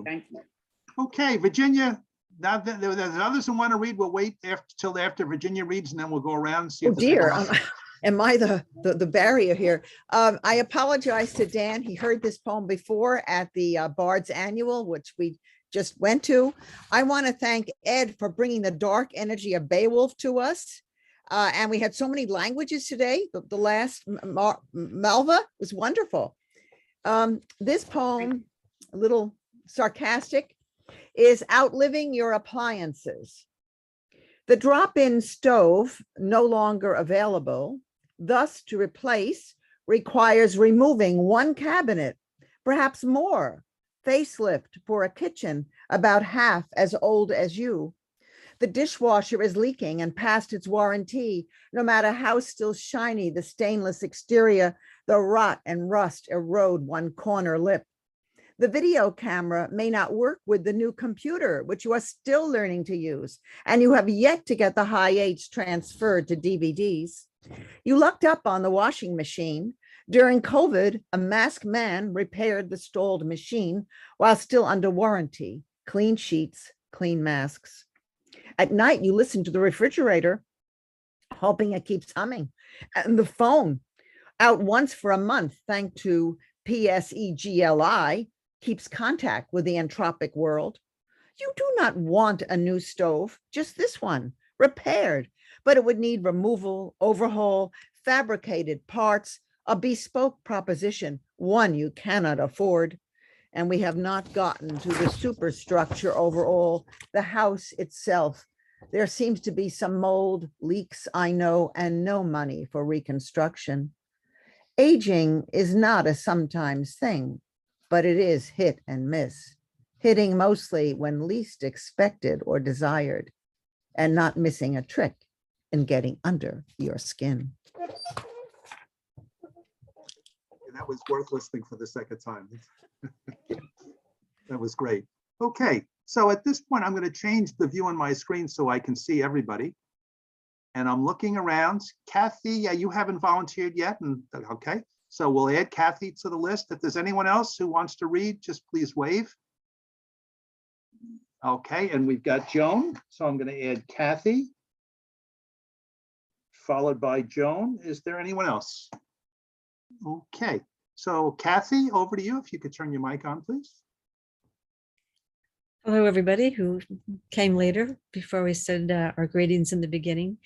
Thank you. Okay, Virginia. Now that there's others who want to read, we'll wait till after Virginia reads, and then we'll go around and see. Oh dear, am I the barrier here? I apologize to Dan. He heard this poem before at the Bard's Annual, which we just went to. I want to thank Ed for bringing the dark energy of Beowulf to us. And we had so many languages today. The last Melva was wonderful. This poem, a little sarcastic, is outliving your appliances. The drop-in stove no longer available, thus to replace requires removing one cabinet, perhaps more, facelift for a kitchen about half as old as you. The dishwasher is leaking and past its warranty, no matter how still shiny the stainless exterior, the rot and rust erode one corner lip. The video camera may not work with the new computer, which you are still learning to use, and you have yet to get the high H transferred to DVDs. You lucked up on the washing machine. During COVID, a masked man repaired the stalled machine while still under warranty. Clean sheets, clean masks. At night, you listen to the refrigerator, hoping it keeps humming. And the phone, out once for a month, thanks to PSEGLI, keeps contact with the entropic world. You do not want a new stove, just this one, repaired, but it would need removal, overhaul, fabricated parts, a bespoke proposition, one you cannot afford. And we have not gotten to the superstructure overall, the house itself. There seems to be some mold, leaks, I know, and no money for reconstruction. Aging is not a sometimes thing, but it is hit and miss, hitting mostly when least expected or desired, and not missing a trick in getting under your skin. That was worth listening for the second time. That was great. Okay, so at this point, I'm going to change the view on my screen so I can see everybody. And I'm looking around. Kathy, yeah, you haven't volunteered yet. And okay, so we'll add Kathy to the list. If there's anyone else who wants to read, just please wave. Okay, and we've got Joan. So I'm going to add Kathy, followed by Joan. Is there anyone else? Okay, so Kathy, over to you. If you could turn your mic on, please. Hello, everybody who came later before we said our greetings in the beginning.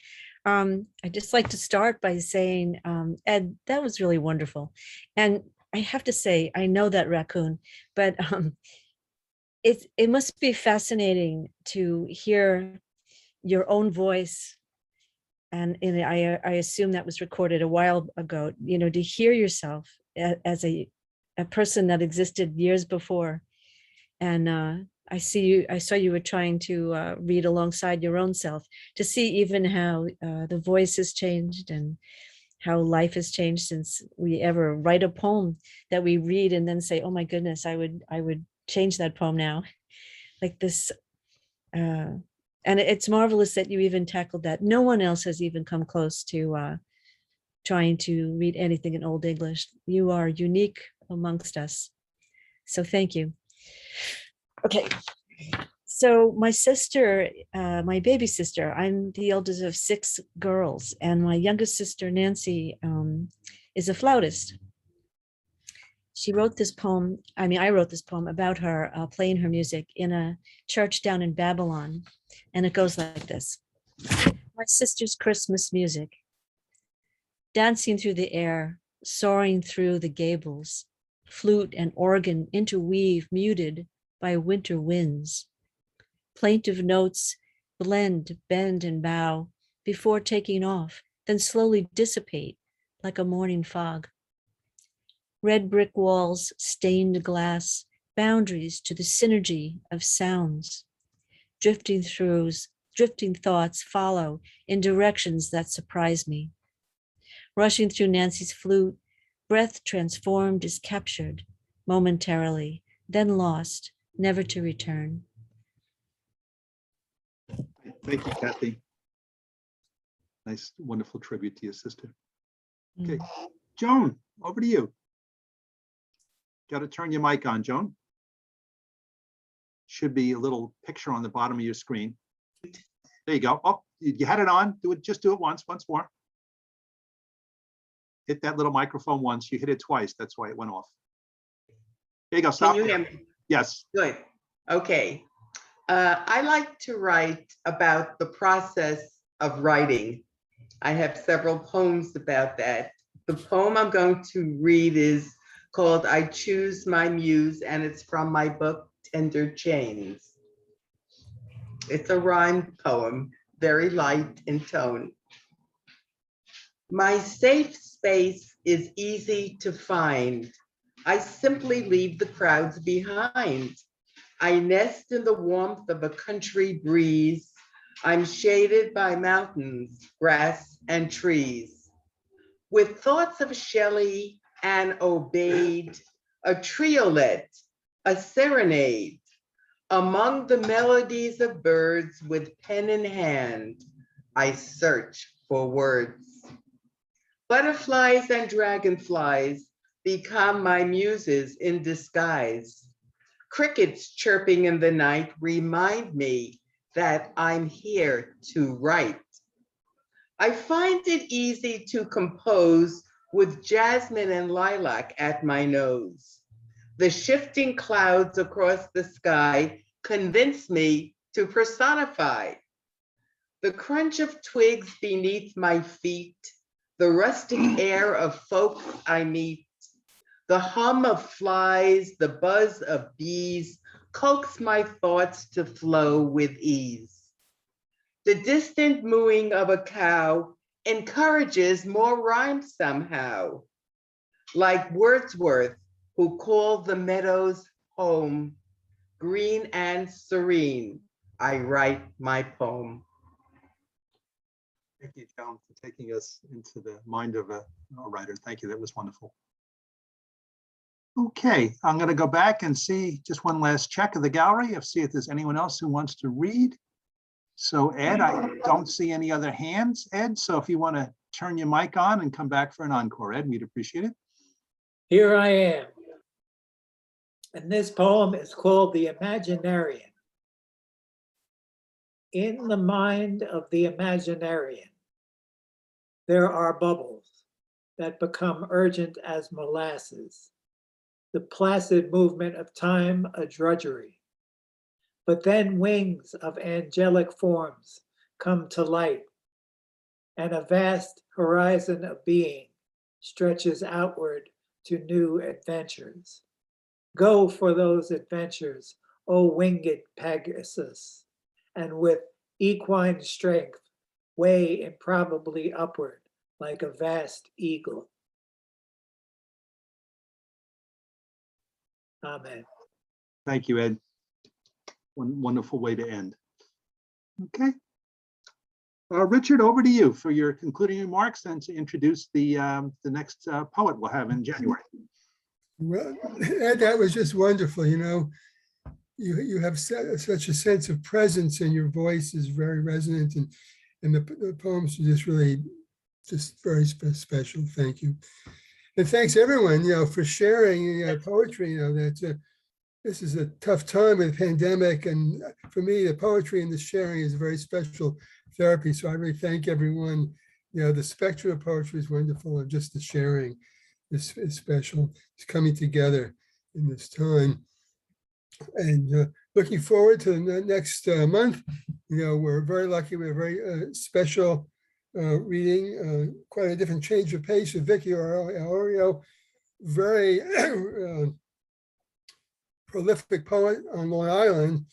I'd just like to start by saying, Ed, that was really wonderful. And I have to say, I know that raccoon, but it must be fascinating to hear your own voice. And I assume that was recorded a while ago, to hear yourself as a person that existed years before. And I saw you were trying to read alongside your own self, to see even how the voice has changed and how life has changed since we ever write a poem that we read and then say, oh my goodness, I would change that poem now. Like this, and it's marvelous that you even tackled that. No one else has even come close to trying to read anything in Old English. You are unique amongst us. So thank you. Okay, so my sister, my baby sister, I'm the eldest of 6 girls, and my youngest sister, Nancy, is a flautist. She wrote this poem, I wrote this poem about her playing her music in a church down in Babylon, and it goes like this. My sister's Christmas music, dancing through the air, soaring through the gables, flute and organ interweave, muted by winter winds. Plaintive notes blend, bend, and bow before taking off, then slowly dissipate like a morning fog. Red brick walls, stained glass, boundaries to the synergy of sounds. Drifting thoughts follow in directions that surprise me. Rushing through Nancy's flute, breath transformed is captured momentarily, then lost, never to return. Thank you, Kathy. Nice, wonderful tribute to your sister. Okay, Joan, over to you. Got to turn your mic on, Joan. Should be a little picture on the bottom of your screen. There you go. Oh, you had it on. Do it. Just do it once more. Hit that little microphone once. You hit it twice. That's why it went off. There you go. Stop. Can you hear me? Yes. Good. Okay. I like to write about the process of writing. I have several poems about that. The poem I'm going to read is called I Choose My Muse, and it's from my book, Tender Chains. It's a rhymed poem. very light in tone. My safe space is easy to find. I simply leave the crowds behind. I nest in the warmth of a country breeze. I'm shaded by mountains, grass, and trees. With thoughts of Shelley and Obeid, a triolet, a serenade, among the melodies of birds with pen in hand, I search for words. Butterflies and dragonflies become my muses in disguise. Crickets chirping in the night remind me that I'm here to write. I find it easy to compose with jasmine and lilac at my nose. The shifting clouds across the sky convince me to personify. The crunch of twigs beneath my feet, the rustic air of folks I meet, the hum of flies, the buzz of bees, coax my thoughts to flow with ease. The distant mooing of a cow encourages more rhyme somehow. Like Wordsworth, who called the meadows home, green and serene, I write my poem. Thank you, Joan, for taking us into the mind of a writer. Thank you. That was wonderful. Okay, I'm going to go back and see just one last check of the gallery of see if there's anyone else who wants to read. So Ed, I don't see any other hands, Ed. So if you want to turn your mic on and come back for an encore, Ed, we'd appreciate it. Here I am. And this poem is called The Imaginarian. In the mind of the Imaginarian, there are bubbles that become urgent as molasses, the placid movement of time a drudgery. But then wings of angelic forms come to light, and a vast horizon of being stretches outward to new adventures. Go for those adventures, O winged Pegasus, and with equine strength, way improbably upward like a vast eagle. Amen. Thank you, Ed. One wonderful way to end. Okay. Richard, over to you for your concluding remarks and to introduce the next poet we'll have in January. Well, Ed, that was just wonderful. You know, you have such a sense of presence, and your voice is very resonant, and the poems are just really just very special. Thank you. And thanks everyone, you know, for sharing poetry. You know, that this is a tough time with the pandemic, and for me, the poetry and the sharing is a very special therapy. So I really thank everyone. You know, the spectrum of poetry is wonderful, and just the sharing is special. It's coming together in this time. And looking forward to the next month. You know, we're very lucky. We have a very special reading, quite a different change of pace with Vicky Aureo, very prolific poet on Long Island,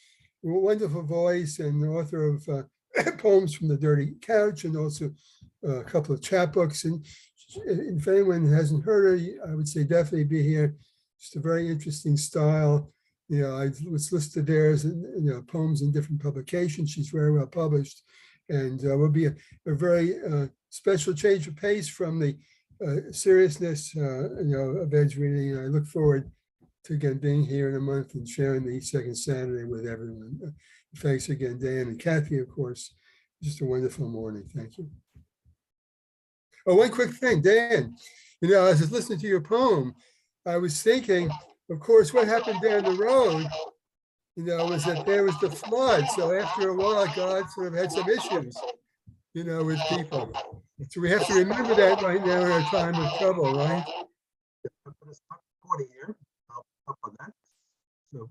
wonderful voice, and the author of poems from the Dirty Couch, and also a couple of chapbooks. And if anyone hasn't heard her, I would say definitely be here. Just a very interesting style. You know, I was listed there as, you know, poems in different publications. She's very well published, and will be a very special change of pace from the seriousness, you know, of Ed's reading. And I look forward to again being here in a month and sharing the second Saturday with everyone. Thanks again, Dan and Kathy, of course. Just a wonderful morning. Thank you. Oh, one quick thing, Dan. You know, as I was listening to your poem, I was thinking, of course, what happened down the road, you know, was that there was the flood. So after a while, God sort of had some issues, you know, with people. So we have to remember that right now in our time of trouble, right?